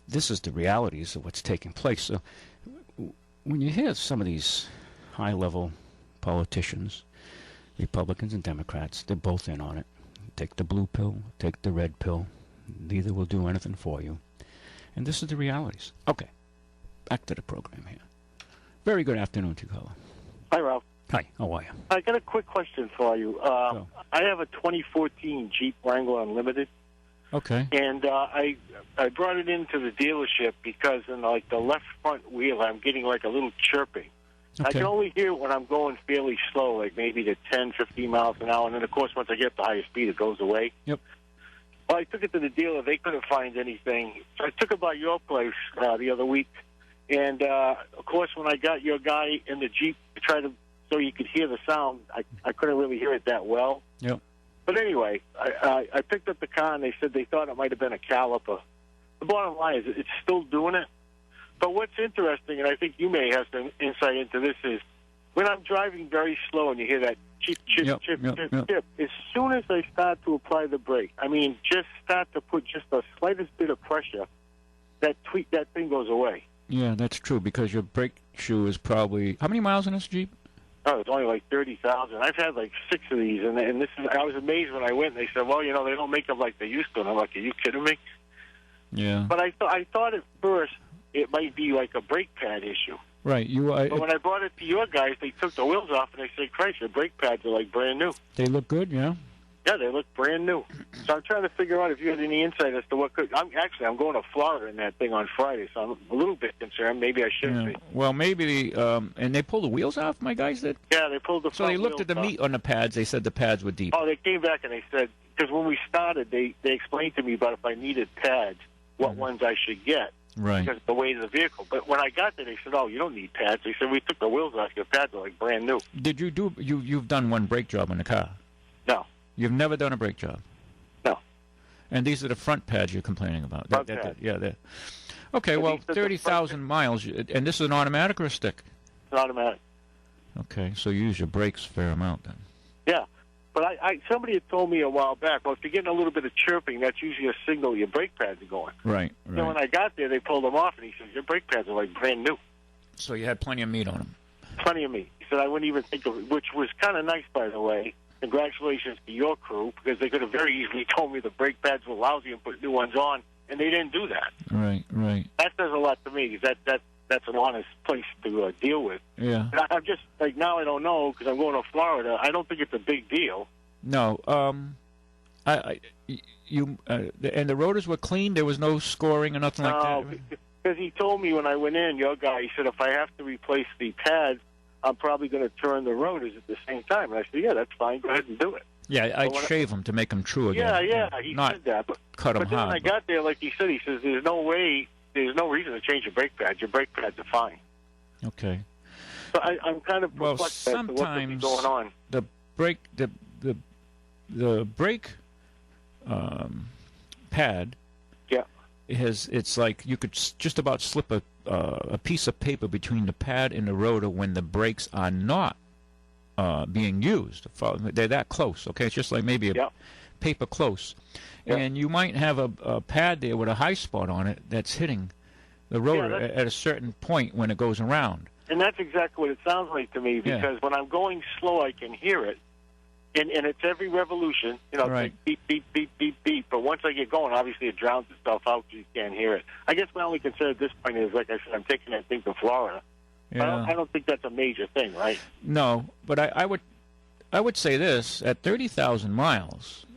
this is the realities of what's taking place. So when you hear some of these high-level politicians, Republicans and Democrats, they're both in on it. Take the blue pill, take the red pill. Neither will do anything for you. And this is the realities. Okay, back to the program here. Very good afternoon to you, caller. Hi, Ralph. Hi, how are you? I got a quick question for you. I have a 2014 Jeep Wrangler Unlimited. Okay. And I brought it into the dealership because in like the left front wheel, I'm getting like a little chirping. Okay. I can only hear it when I'm going fairly slow, like maybe to 10, 15 miles an hour. And then, of course, once I get the higher speed, it goes away. Yep. Well, I took it to the dealer. They couldn't find anything. So I took it by your place the other week. And, of course, when I got your guy in the Jeep to try to so you could hear the sound, I couldn't really hear it that well. Yep. But anyway, I picked up the car, and they said they thought it might have been a caliper. The bottom line is it's still doing it. But what's interesting, and I think you may have some insight into this, is when I'm driving very slow and you hear that chip, chip, chip, as soon as I start to apply the brake, I mean, just start to put just the slightest bit of pressure, that thing goes away. Yeah, that's true, because your brake shoe is probably... How many miles in this Jeep? Oh, it's only like 30,000. I've had like 6 of these, and this is. I was amazed when I went, and they said, well, you know, they don't make them like they used to. And I'm like, are you kidding me? Yeah. But I thought at first it might be like a brake pad issue. Right. But when I brought it to your guys, they took the wheels off, and they said, Christ, your brake pads are like brand new. They look good, yeah? Yeah, they look brand new. So I'm trying to figure out if you had any insight as to what could. I'm going to Florida in that thing on Friday, so I'm a little bit concerned. Maybe I shouldn't be. Well, maybe and they pulled the wheels off. My guys did. Yeah, they pulled the. So they looked at the meat on the pads. They said the pads were deep. Oh, they came back and they said, because when we started, they explained to me about if I needed pads, what ones I should get. Right. Because of the weight of the vehicle. But when I got there, they said, "Oh, you don't need pads." They said, "We took the wheels off. Your pads are like brand new." Did you do? You've done one brake job on the car? No. You've never done a brake job? No. And these are the front pads you're complaining about? Front pads. Yeah. Okay. Well, 30,000 miles, and this is an automatic or a stick? It's automatic. Okay. So you use your brakes a fair amount then. Yeah. But somebody had told me a while back, well, if you're getting a little bit of chirping, that's usually a signal your brake pads are going. Right. So when I got there, they pulled them off, and he said, your brake pads are like brand new. So you had plenty of meat on them. Plenty of meat. He said, I wouldn't even think of it, which was kind of nice, by the way. Congratulations to your crew, because they could have very easily told me the brake pads were lousy and put new ones on, and they didn't do that. Right. That says a lot to me, because that's an honest place to deal with. Yeah. And I'm just, like, now I don't know, because I'm going to Florida. I don't think it's a big deal. No. And the rotors were clean? There was no scoring or nothing like that? No, because he told me when I went in, your guy, he said, if I have to replace the pads, I'm probably going to turn the rotors at the same time. And I said, yeah, that's fine. Go ahead and do it. Yeah, I'd shave them to make them true again. Yeah, he said that. But, cut them hard. But then when I got there, like he said, he says, there's no reason to change your brake pads. Your brake pads are fine. Okay. So I'm kind of perplexed as to what could be going on. The brake, the brake pad. Yeah. It's like you could just about slip a piece of paper between the pad and the rotor when the brakes are not being used. They're that close, okay? It's just like maybe a paper close. Yep. And you might have a pad there with a high spot on it that's hitting the rotor at a certain point when it goes around. And that's exactly what it sounds like to me, because when I'm going slow, I can hear it. And it's every revolution, right. Like beep, beep, beep, beep, beep. But once I get going, obviously it drowns itself out because you can't hear it. I guess my only concern at this point is, like I said, I'm taking that thing to Florida. Yeah. I don't think that's a major thing, right? No, but I would say this: at 30,000 miles,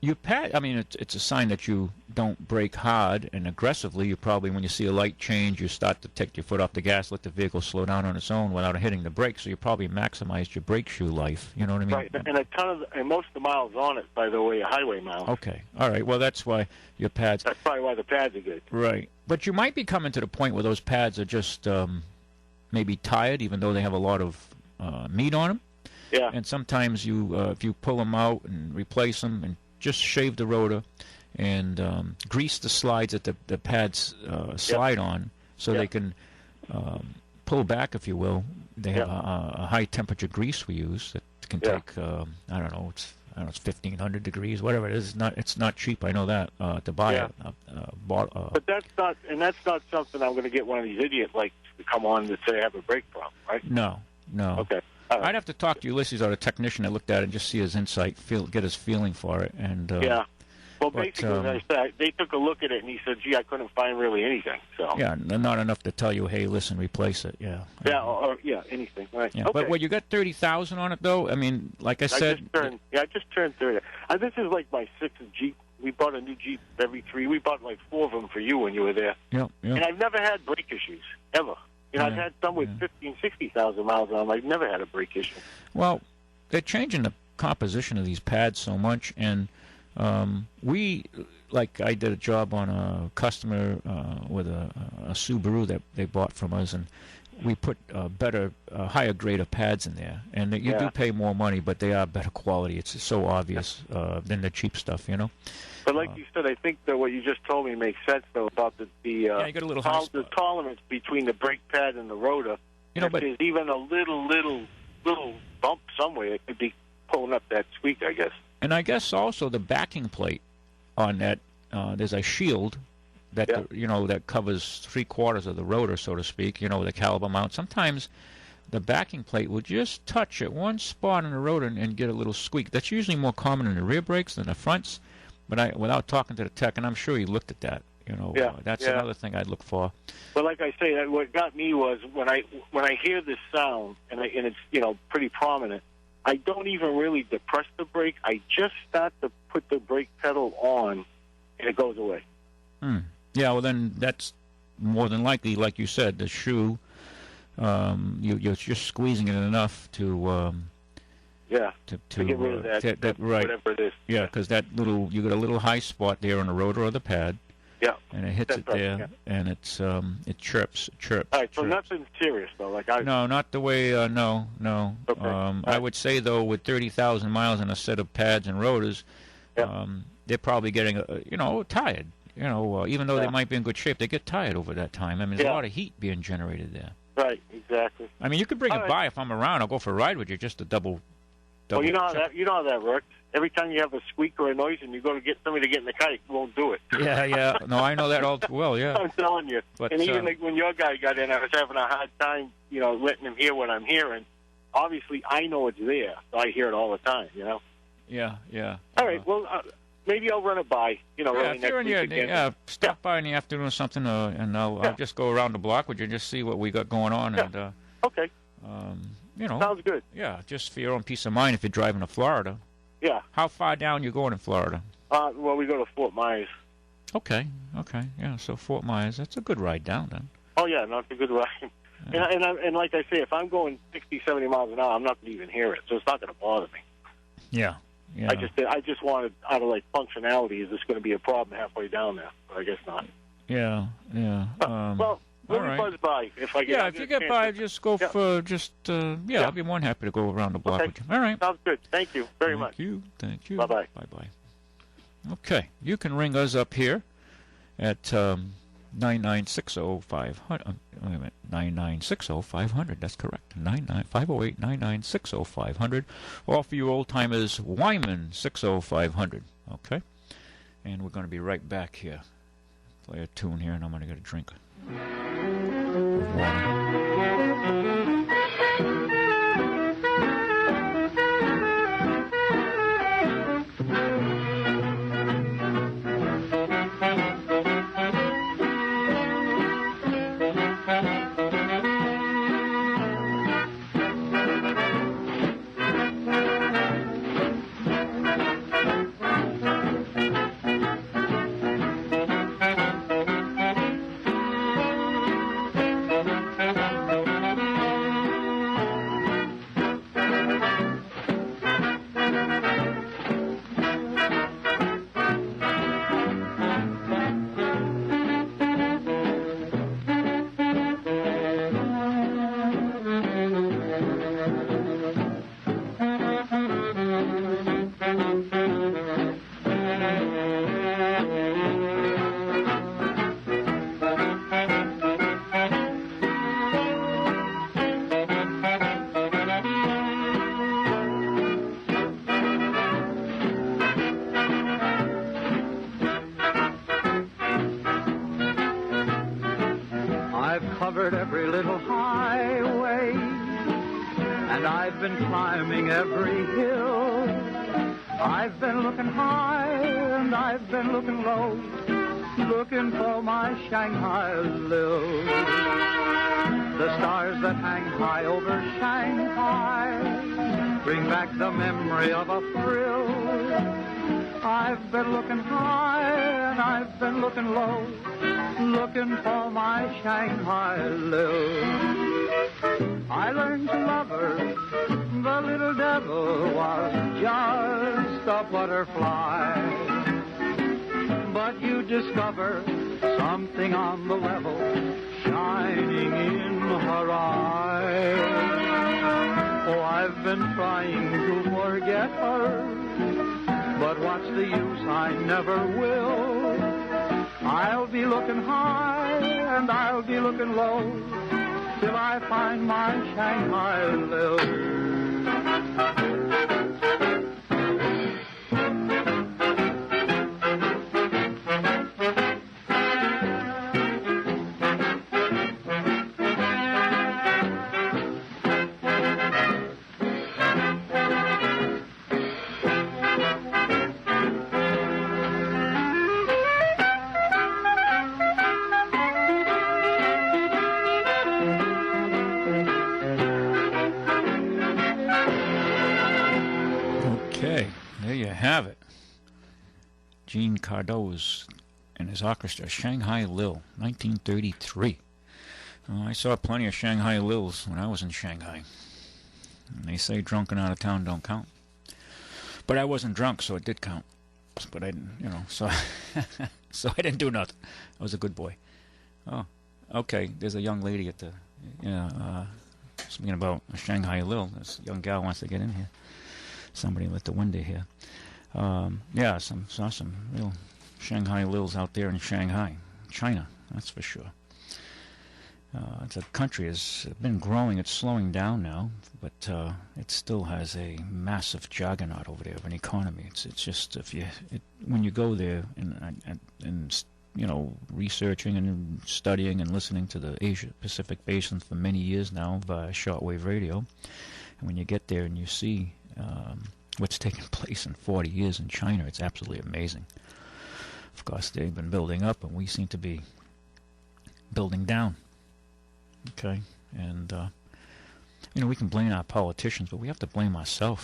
it's a sign that you don't brake hard and aggressively. You probably, when you see a light change, you start to take your foot off the gas, let the vehicle slow down on its own without hitting the brakes. So you probably maximized your brake shoe life. You know what I mean? Right, and most of the miles on it, by the way, are highway miles. Okay, all right. Well, that's why your pads. That's probably why the pads are good. Right, but you might be coming to the point where those pads are just maybe tired, even though they have a lot of meat on them. Yeah. And sometimes if you pull them out and replace them and just shave the rotor and grease the slides that the pads slide on so they can pull back, if you will. They have a high temperature grease we use that can take it's 1,500 degrees, whatever it is. It's not cheap. I know that to buy a bottle. But that's not something I'm going to get one of these idiots like to come on to say I have a brake problem, right? No. Okay. Right. I'd have to talk to Ulysses, or a technician that looked at it, and just see his insight, get his feeling for it. And well, basically, as I said, they took a look at it, and he said, "Gee, I couldn't find really anything." So yeah, not enough to tell you, "Hey, listen, replace it." Yeah. Yeah, or anything. Right. Yeah. Okay. But you got 30,000 on it, though. I mean, like I said, I just turned 30. This is like my sixth Jeep. We bought a new Jeep every 3. We bought like 4 of them for you when you were there. Yeah. And I've never had brake issues ever. I've had some with 50,000 and 60,000 miles on them. I've never had a brake issue. Well, they're changing the composition of these pads so much, and I did a job on a customer with a Subaru that they bought from us, and we put higher grade of pads in there. And you do pay more money, but they are better quality. It's so obvious than the cheap stuff, you know. But like you said, I think that what you just told me makes sense, though, about the you got a little the tolerance between the brake pad and the rotor. But there's even a little bump somewhere, it could be pulling up that squeak, I guess. And I guess also the backing plate on that, there's a shield that that covers 3/4 of the rotor, so to speak. With a caliber mount. Sometimes the backing plate will just touch at one spot in the rotor and get a little squeak. That's usually more common in the rear brakes than the fronts. But without talking to the tech, and I'm sure he looked at that. That's another thing I'd look for. But like I say, what got me was when I hear this sound and it's pretty prominent. I don't even really depress the brake. I just start to put the brake pedal on, and it goes away. Yeah, well, then that's more than likely, like you said, the shoe, you're just squeezing it enough to get rid of that right. whatever it is. Yeah, because you got a little high spot there on the rotor of the pad. Yeah. And it hits it there, and it chirps. All right, so nothing serious, though? No, not the way, no. Okay. I would say, though, with 30,000 miles in a set of pads and rotors, they're probably getting, tired. Even though they might be in good shape, they get tired over that time. I mean, there's a lot of heat being generated there. Right, exactly. I mean, you could bring it by if I'm around. I'll go for a ride with you just to double well, you know how that works. Every time you have a squeak or a noise and you go to get somebody to get in the car, you won't do it. Yeah. No, I know that all too well, yeah. I'm telling you. But, and even when your guy got in, I was having a hard time, letting him hear what I'm hearing. Obviously, I know it's there, so I hear it all the time, Yeah. All right, well, maybe I'll run it by, early next week again. Stop by in the afternoon or something, and I'll just go around the block with you and just see what we got going on. Yeah. And, okay. Sounds good. Yeah, just for your own peace of mind if you're driving to Florida. Yeah. How far down you going in Florida? Well, we go to Fort Myers. Okay. Yeah, so Fort Myers, that's a good ride down then. Oh, yeah, no, it's a good ride. Yeah. And like I say, if I'm going 60, 70 miles an hour, I'm not going to even hear it, so it's not going to bother me. Yeah. I just wanted, out of, pfunctionality, is this going to be a problem halfway down there? But I guess not. Yeah. Well, let me buzz by if I get. Yeah, if you get by, just go for I'll be more than happy to go around the block with you. All right. Sounds good. Thank you very much. Thank you. Bye-bye. Bye-bye. Okay, you can ring us up here at 9960500. Wait a minute, 9960500. That's correct. 508-9960500. Or for you old-timers, Wyman 60500. Okay? And we're going to be right back here. Play a tune here, and I'm going to get a drink of water. Covered every little highway, and I've been climbing every hill. I've been looking high and I've been looking low, looking for my Shanghai Lil. The stars that hang high over Shanghai bring back the memory of a thrill. I've been looking high and I've been looking low, looking for my Shanghai Lil. I learned to love her, the little devil was just a butterfly. But you discover something on the level, shining in her eye. Oh, I've been trying to forget her, but what's the use, I never will. I'll be looking high and I'll be looking low till I find my Shanghai Lil. Gene Cardoz and his orchestra, Shanghai Lil, 1933. I saw plenty of Shanghai Lils when I was in Shanghai. And they say drunk and out of town don't count. But I wasn't drunk, so it did count. But I didn't, so so I didn't do nothing. I was a good boy. Oh, okay. There's a young lady at the, speaking about a Shanghai Lil. This young gal wants to get in here. Somebody lit the window here. Saw some real Shanghai Lils out there in Shanghai, China. That's for sure. The country has been growing. It's slowing down now, but it still has a massive juggernaut over there of an economy. It's just when you go there and researching and studying and listening to the Asia Pacific Basin for many years now via shortwave radio, and when you get there and you see what's taken place in 40 years in China, it's absolutely amazing. Of course, they've been building up, and we seem to be building down. Okay, and we can blame our politicians, but we have to blame ourselves.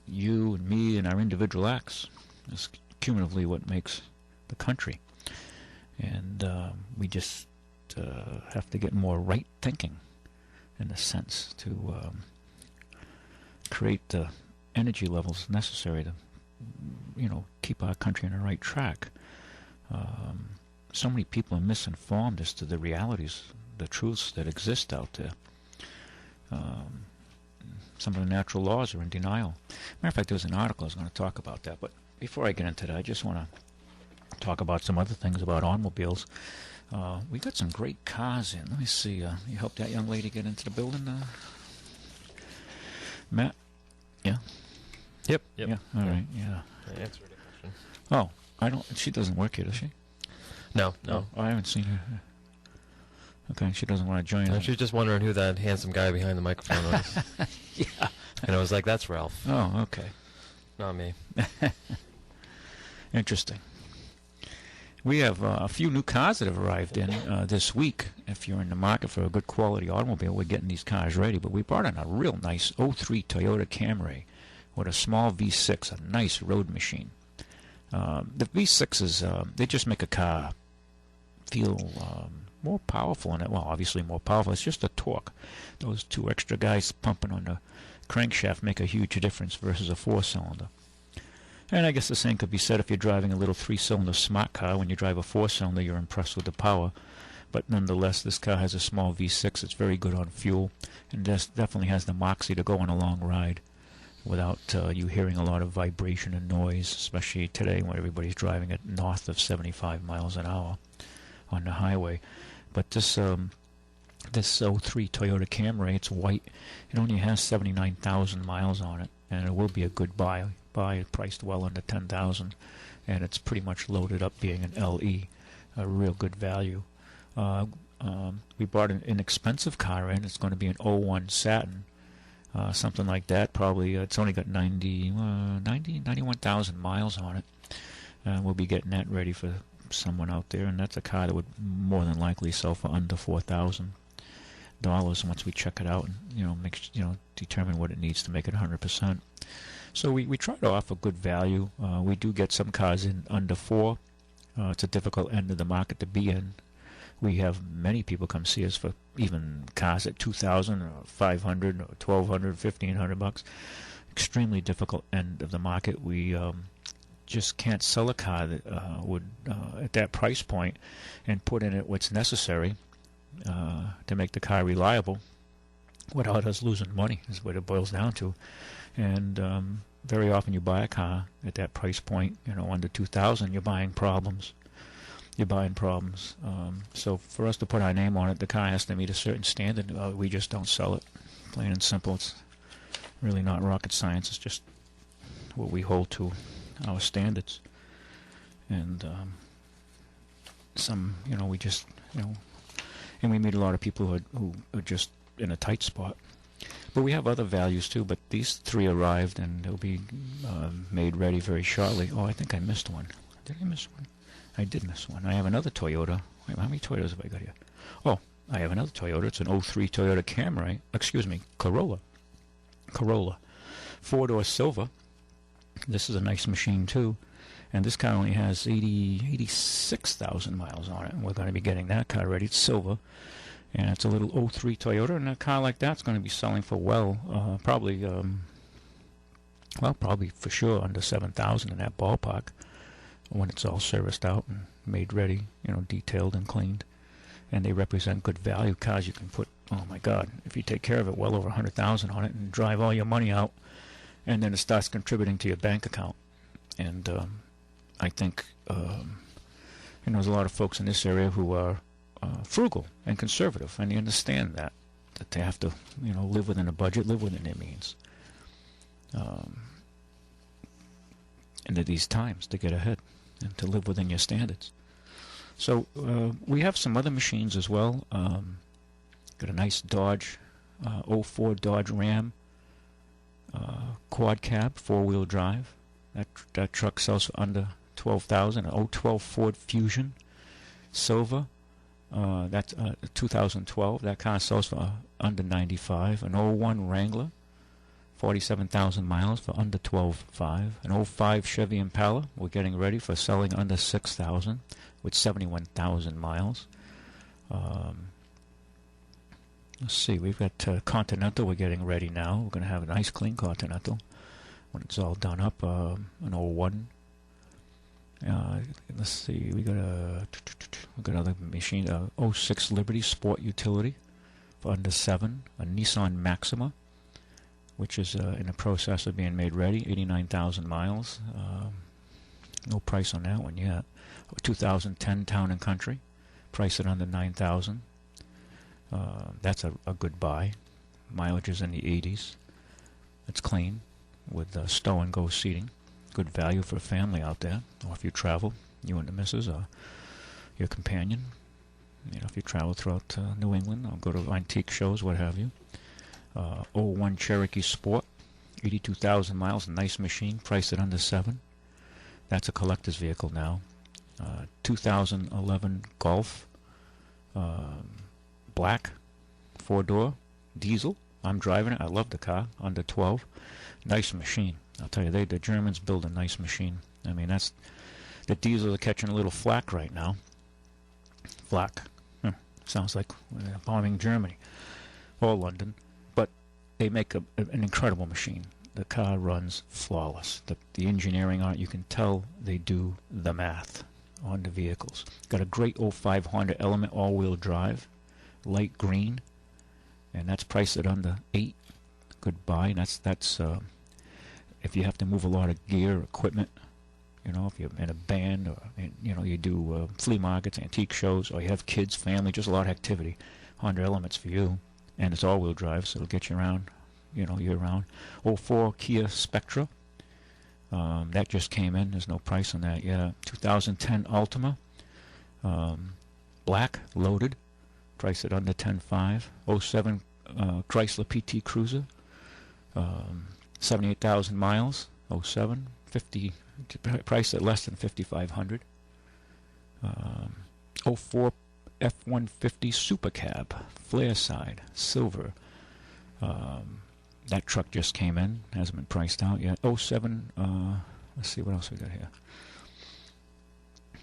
You and me and our individual acts is cumulatively what makes the country. And we just have to get more right thinking, in a sense, to create the energy levels necessary to, keep our country on the right track. So many people are misinformed as to the realities, the truths that exist out there. Some of the natural laws are in denial. Matter of fact, there was an article I was going to talk about that, but before I get into that, I just want to talk about some other things about automobiles. We got some great cars in. Let me see. You helped that young lady get into the building, Matt? Yeah? Yep. Yeah, all right, yeah. I answered a question. Oh, she doesn't work here, does she? No. Oh, I haven't seen her. Okay, she doesn't want to join us. She was just wondering who that handsome guy behind the microphone was. Yeah. And I was like, that's Ralph. Oh, okay. Not me. Interesting. We have a few new cars that have arrived in this week. If you're in the market for a good quality automobile, we're getting these cars ready. But we brought in a real nice 03 Toyota Camry with a small V6, a nice road machine. The V6s, they just make a car feel more powerful in it. Well, obviously more powerful. It's just a torque. Those two extra guys pumping on the crankshaft make a huge difference versus a four-cylinder. And I guess the same could be said if you're driving a little three-cylinder smart car. When you drive a four-cylinder, you're impressed with the power. But nonetheless, this car has a small V6. It's very good on fuel, and definitely has the moxie to go on a long ride without you hearing a lot of vibration and noise, especially today when everybody's driving at north of 75 miles an hour on the highway. But this 03 Toyota Camry, it's white. It only has 79,000 miles on it, and it will be a good buy priced well under $10,000, and it's pretty much loaded up being an LE, a real good value. We bought an inexpensive car in. It's going to be an 01 Satin, something like that. Probably it's only got 91,000 miles on it. We'll be getting that ready for someone out there, and that's a car that would more than likely sell for under $4,000 once we check it out and determine what it needs to make it 100%. So we try to offer good value. We do get some cars in under $4,000. It's a difficult end of the market to be in. We have many people come see us for even cars at $2,000 or $500 or $1,200, $1,500. Extremely difficult end of the market. We just can't sell a car that would at that price point and put in it what's necessary to make the car reliable without us losing money, is what it boils down to. And very often you buy a car at that price point, under $2,000, you're buying problems. So for us to put our name on it, the car has to meet a certain standard. We just don't sell it. Plain and simple. It's really not rocket science. It's just what we hold to, our standards. And we just, and we meet a lot of people who are just in a tight spot. But we have other values too. But these three arrived, and they'll be made ready very shortly. Oh, I think I missed one. Did I miss one? I did miss one. I have another Toyota. Wait, how many Toyotas have I got here? Oh, I have another Toyota. It's an 03 Toyota Camry. Corolla. 4-door silver. This is a nice machine too. And this car only has 86,000 miles on it, and we're going to be getting that car ready. It's silver, and it's a little 03 Toyota, and a car like that's going to be selling for probably for sure under 7,000 in that ballpark when it's all serviced out and made ready, detailed and cleaned. And they represent good value cars. You can put, oh my God, if you take care of it, well over 100,000 on it and drive all your money out, and then it starts contributing to your bank account. And I think there's a lot of folks in this area who are frugal and conservative, and they understand that they have to live within a budget, live within their means, and at these times to get ahead and to live within your standards. So we have some other machines as well. Got a nice Dodge 04 Dodge Ram quad cab, 4-wheel drive. That truck sells for under 12,000. An 012 Ford Fusion Silver. That's 2012. That car sells for under 95. An 01 Wrangler, 47,000 miles for under 12.5. An 05 Chevy Impala, we're getting ready for selling under 6,000 with 71,000 miles. Let's see, we've got Continental we're getting ready now. We're going to have a nice clean Continental when it's all done up. An 01. Let's see, we got another machine, 06 Liberty Sport Utility for under 7. A Nissan Maxima, which is in the process of being made ready, 89,000 miles. No price on that one yet. 2010 Town and Country, priced at under 9,000. That's a good buy. Mileage is in the 80s. It's clean with stow and go seating. Good value for a family out there, or if you travel, you and the missus, or your companion. If you travel throughout New England, or go to antique shows, what have you. 01 Cherokee Sport, 82,000 miles, a nice machine, priced at under 7. That's a collector's vehicle now. 2011 Golf, black, 4-door, diesel. I'm driving it. I love the car, under 12. Nice machine. I'll tell you, the Germans build a nice machine. I mean, the diesels are catching a little flack right now. Flack. Sounds like bombing Germany or London. But they make an incredible machine. The car runs flawless. The engineering on it, you can tell they do the math on the vehicles. Got a great 05 Honda Element all-wheel drive, light green, and that's priced at under 8. Good buy. And that's if you have to move a lot of gear, equipment, if you're in a band, or you do flea markets, antique shows, or you have kids, family, just a lot of activity. Honda Element's for you, and it's all-wheel drive, so it'll get you around, year-round. 04 Kia Spectra, that just came in. There's no price on that yet. 2010 Altima, black, loaded, priced at under 10.5. 07 Chrysler PT Cruiser, 78,000 miles. 07, priced at less than 5,500. 04 F-150 Super Cab, flare side, silver. That truck just came in, hasn't been priced out yet. 07, let's see what else we got here.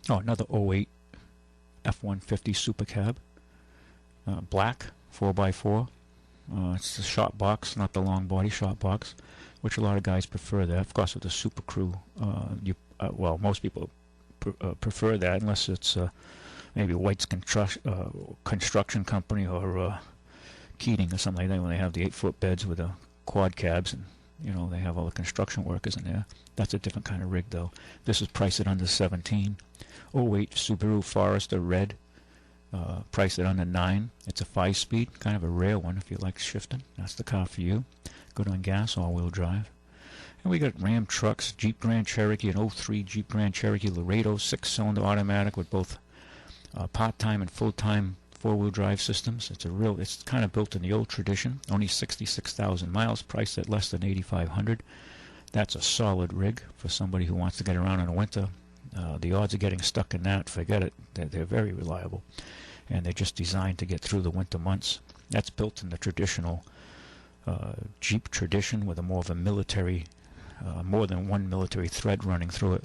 Oh, another 08 F-150 Super Cab, black, 4x4. It's the shop box, not the long body shop box, which a lot of guys prefer that. Of course, with the Super Crew, most people prefer that, unless it's maybe White's Construction Company or Keating or something like that, when they have the 8-foot beds with the quad cabs, and they have all the construction workers in there. That's a different kind of rig, though. This is priced at under 17. 08 Subaru Forester Red, priced at under 9. It's a 5-speed, kind of a rare one if you like shifting. That's the car for you. Good on gas, all-wheel drive. And we got Ram trucks, Jeep Grand Cherokee, an 03 Jeep Grand Cherokee Laredo 6-cylinder automatic with both part-time and full-time 4-wheel drive systems. It's kind of built in the old tradition. Only 66,000 miles, priced at less than 8,500. That's a solid rig for somebody who wants to get around in the winter. The odds of getting stuck in that, forget it. They're very reliable, and they're just designed to get through the winter months. That's built in the traditional Jeep tradition with more of a military, more than one military thread running through it.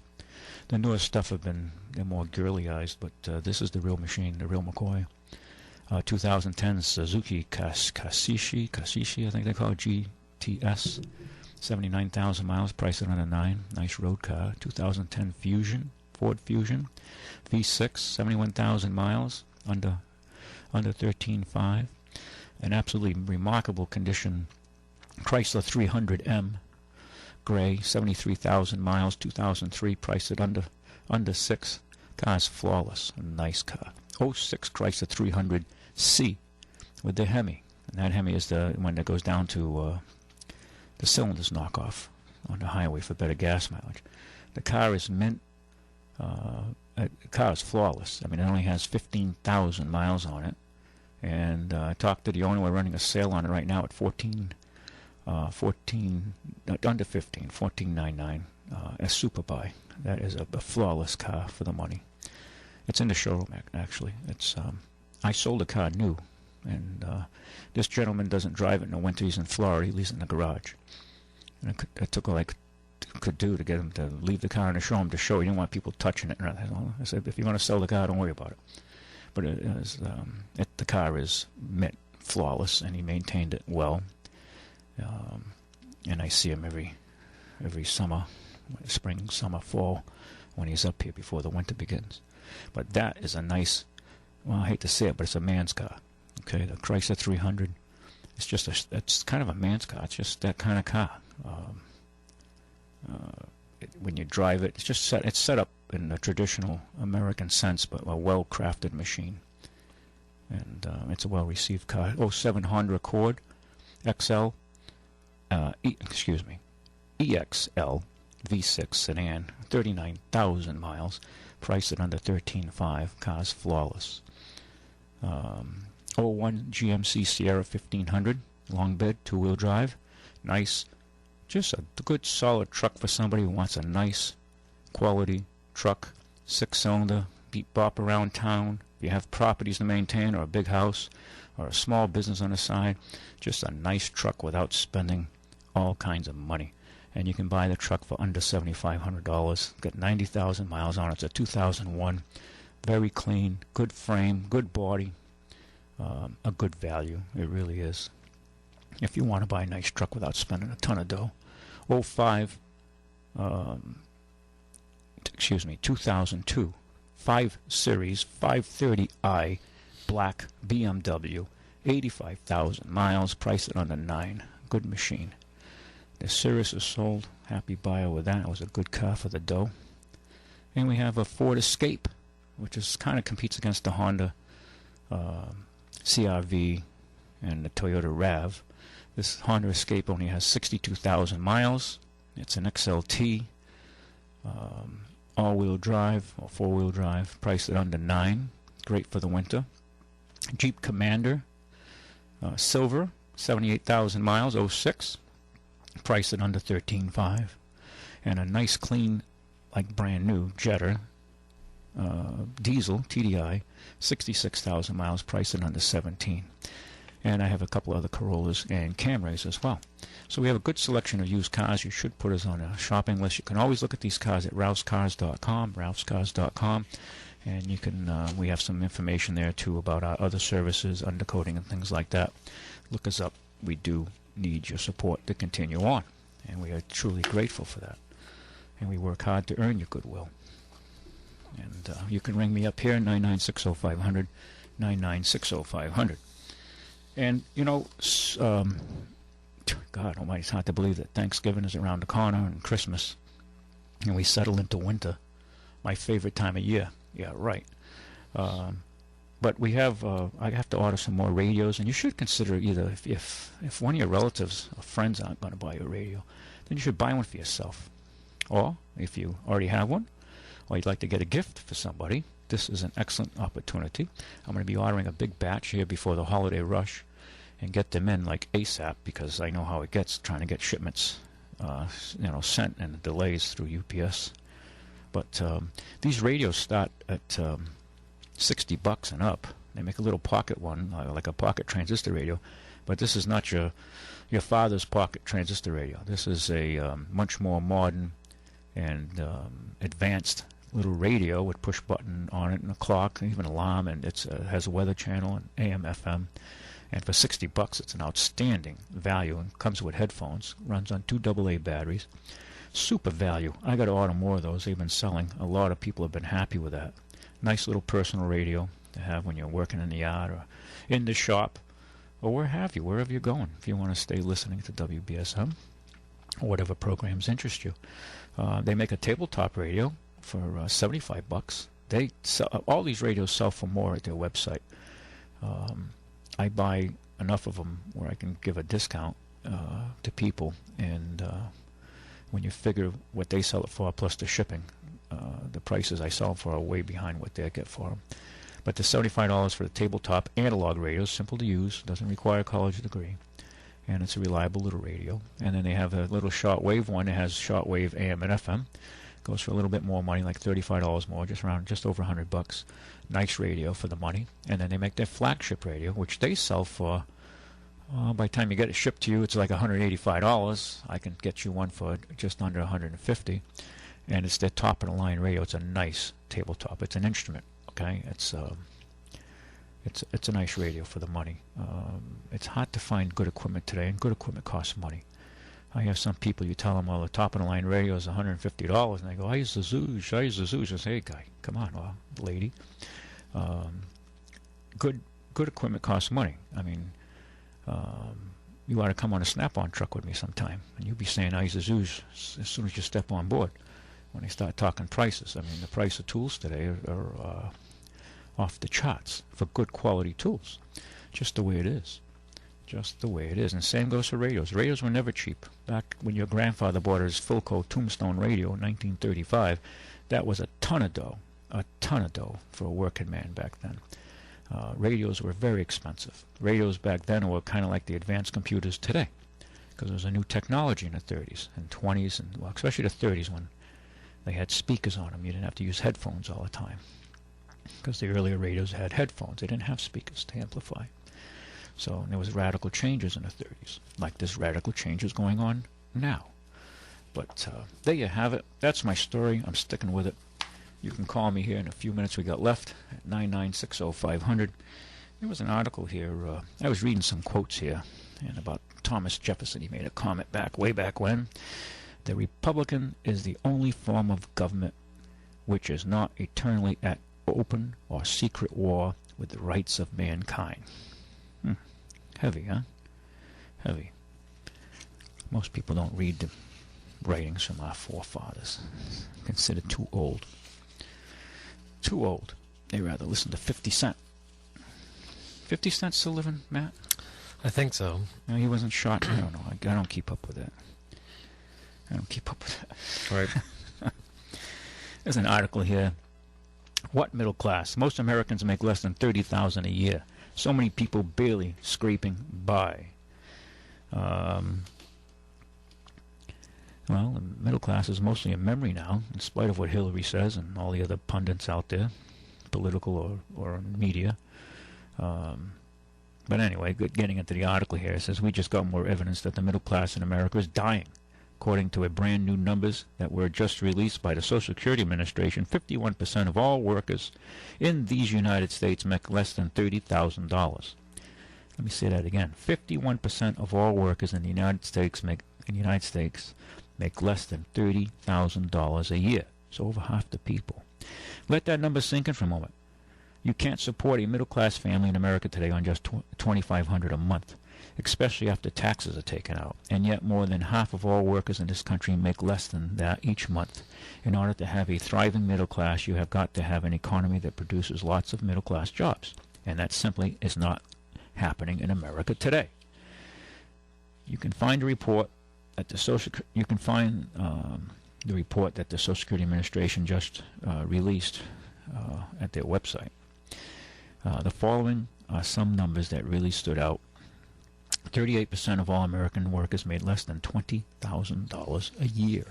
The newer stuff they're more girly-ized, but this is the real machine, the real McCoy. 2010 Suzuki Kasishi, I think they call it, GTS. 79,000 miles, priced at under 9. Nice road car. 2010 Fusion, Ford Fusion. V6, 71,000 miles, under 13.5. An absolutely remarkable condition Chrysler 300M, gray, 73,000 miles, 2003, priced at under 6. Car's flawless, a nice car. 06 Chrysler 300C with the Hemi. And that Hemi is the one that goes down to the cylinders knock off on the highway for better gas mileage. The car is mint. The car is flawless. I mean, it only has 15,000 miles on it. And I talked to the owner. We're running a sale on it right now at under 15, $14.99. A super buy. That is a flawless car for the money. It's in the showroom, actually. It's I sold a car new, and this gentleman doesn't drive it in the winter. He's in Florida. He leaves it in the garage. And it took like could do to get him to leave the car in the showroom to show. He didn't want people touching it. I said, if you want to sell the car, don't worry about it. But the car is mint, flawless, and he maintained it well. And I see him every summer, spring, summer, fall, when he's up here before the winter begins. But that is a nice, well, I hate to say it, but it's a man's car. Okay, the Chrysler 300. It's kind of a man's car. It's just that kind of car. When you drive it, it's set up in a traditional American sense, but a well-crafted machine. And it's a well-received car. 07 Honda Accord XL, EXL V6 sedan, 39,000 miles, priced at under 13.5. Car's flawless. 01 GMC Sierra 1500, long bed, two-wheel drive, nice. Just a good solid truck for somebody who wants a nice quality truck, 6-cylinder, beat bop around town. If you have properties to maintain or a big house or a small business on the side, just a nice truck without spending all kinds of money. And you can buy the truck for under $7,500. Got 90,000 miles on it. It's a 2001. Very clean, good frame, good body, a good value. It really is. If you want to buy a nice truck without spending a ton of dough. 2002 5 Series 530i black BMW, 85,000 miles, priced at under 9. Good machine. The Cirrus is sold. Happy buyer with that. It was a good car for the dough. And we have a Ford Escape, which is kind of competes against the Honda CR-V and the Toyota RAV. This Honda Escape only has 62,000 miles. It's an XLT, all-wheel drive or four-wheel drive, priced at under 9. Great for the winter. Jeep Commander, silver, 78,000 miles, 06, priced at under 13.5. And a nice, clean, like brand new Jetta, diesel, TDI, 66,000 miles, priced at under 17. And I have a couple other Corollas and Camrys as well. So we have a good selection of used cars. You should put us on a shopping list. You can always look at these cars at ralphscars.com, and you can. We have some information there too about our other services, undercoating and things like that. Look us up. We do need your support to continue on, and we are truly grateful for that. And we work hard to earn your goodwill. And you can ring me up here, 9960500, 9960500. And, you know, God almighty, it's hard to believe that Thanksgiving is around the corner and Christmas, and we settle into winter, my favorite time of year. Yeah, right. But we have, I have to order some more radios, and you should consider either, if one of your relatives or friends aren't going to buy you a radio, then you should buy one for yourself. Or, if you already have one, or you'd like to get a gift for somebody, this is an excellent opportunity. I'm going to be ordering a big batch here before the holiday rush and get them in like ASAP, because I know how it gets trying to get shipments sent, and the delays through UPS. But these radios start at $60 and up. They make a little pocket one, like a pocket transistor radio, but this is not your father's pocket transistor radio. This is a much more modern and advanced little radio with push button on it and a clock, even alarm, and it has a weather channel and AM, FM. And for $60, it's an outstanding value and comes with headphones. Runs on 2 AA batteries. Super value. I got to order more of those. They've been selling. A lot of people have been happy with that. Nice little personal radio to have when you're working in the yard or in the shop or wherever you're going. If you want to stay listening to WBSM or whatever programs interest you. They make a tabletop radio for $75. They sell, all these radios sell for more at their website. I buy enough of them where I can give a discount to people, and when you figure what they sell it for plus the shipping, the prices I sell for are way behind what they get for them. But the $75 for the tabletop analog radio, simple to use, doesn't require a college degree, and it's a reliable little radio. And then they have a little shortwave one that has shortwave AM and FM. Goes for a little bit more money, like $35 more, just over $100. Nice radio for the money. And then they make their flagship radio, which they sell for, by the time you get it shipped to you, it's like $185. I can get you one for just under $150. And it's their top of the line radio. It's a nice tabletop. It's an instrument. Okay, it's a nice radio for the money. It's hard to find good equipment today, and good equipment costs money. I have some people, you tell them, well, the top of the line radio is $150, and they go, I use the Zoosh. I say, hey, guy, come on, well, lady. Good equipment costs money. I mean, you ought to come on a Snap-on truck with me sometime, and you'll be saying I use the Zoosh as soon as you step on board. When they start talking prices, I mean, the price of tools today are off the charts for good quality tools. Just the way it is. Just the way it is. And the same goes for radios. Radios were never cheap. Back when your grandfather bought his Philco Tombstone radio in 1935, that was a ton of dough for a working man back then. Radios were very expensive. Radios back then were kind of like the advanced computers today, because there was a new technology in the 30s and 20s, and well, especially the 30s when they had speakers on them. You didn't have to use headphones all the time, because the earlier radios had headphones. They didn't have speakers to amplify. So there was radical changes in the 30s, like this radical change is going on now. But there you have it. That's my story. I'm sticking with it. You can call me here in a few minutes we got left at 9960500. There was an article here. I was reading some quotes here, and about Thomas Jefferson. He made a comment way back when. The Republican is the only form of government which is not eternally at open or secret war with the rights of mankind. Heavy, huh? Heavy. Most people don't read the writings from our forefathers. Considered too old. Too old. They rather listen to 50 Cent. 50 Cent still living, Matt? I think so. No, he wasn't shot. I don't know. I don't keep up with that. Right. There's an article here. What middle class? Most Americans make less than $30,000 a year. So many people barely scraping by. Well, the middle class is mostly a memory now, in spite of what Hillary says and all the other pundits out there, political or media. But anyway, getting into the article here, it says we just got more evidence that the middle class in America is dying. According to a brand new numbers that were just released by the Social Security Administration, 51% of all workers in these United States make less than $30,000. Let me say that again. 51% of all workers in the United States make less than $30,000 a year. So over half the people. Let that number sink in for a moment. You can't support a middle-class family in America today on just $2,500 a month, especially after taxes are taken out. And yet more than half of all workers in this country make less than that each month. In order to have a thriving middle class, you have got to have an economy that produces lots of middle-class jobs. And that simply is not happening in America today. You can find a report at the the report that the Social Security Administration just released at their website. The following are some numbers that really stood out. 38% of all American workers made less than $20,000 a year.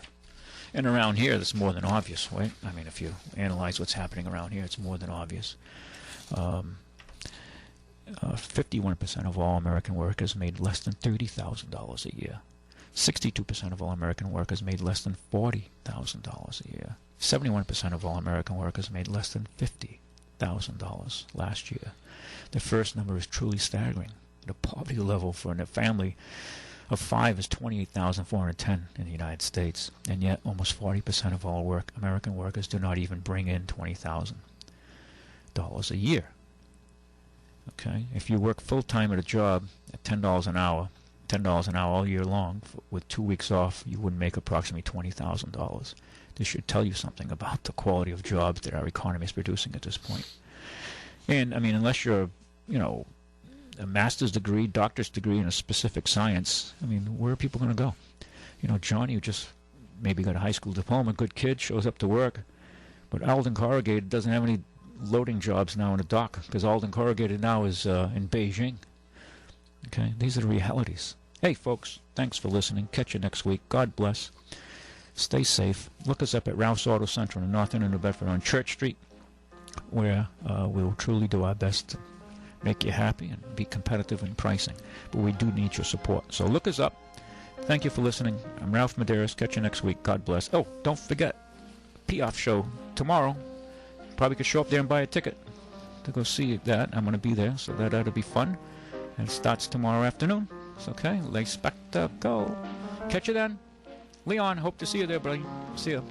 And around here, that's more than obvious, right? I mean, if you analyze what's happening around here, it's more than obvious. 51% of all American workers made less than $30,000 a year. 62% of all American workers made less than $40,000 a year. 71% of all American workers made less than $50,000 last year. The first number is truly staggering. The poverty level for a family of 5 is 28,410 in the United States, and yet almost 40% of all American workers do not even bring in $20,000 a year. Okay, if you work full-time at a job at $10 an hour all year long, with 2 weeks off, you would make approximately $20,000. This should tell you something about the quality of jobs that our economy is producing at this point. And, I mean, unless you're, a master's degree, doctor's degree in a specific science, I mean, where are people going to go? Johnny, who just maybe got a high school diploma, good kid, shows up to work, but Alden Corrugated doesn't have any loading jobs now in the dock, because Alden Corrugated now is in Beijing. Okay, these are the realities. Hey, folks, thanks for listening. Catch you next week. God bless. Stay safe. Look us up at Ralph's Auto Center in the north end of New Bedford on Church Street, where we'll truly do our best to make you happy and be competitive in pricing. But we do need your support. So look us up. Thank you for listening. I'm Ralph Medeiros. Catch you next week. God bless. Oh, don't forget, P-Off show tomorrow. Probably could show up there and buy a ticket to go see that. I'm going to be there, so that ought to be fun. And it starts tomorrow afternoon. It's okay. Le spectacle. Catch you then. Leon, hope to see you there, buddy. See you.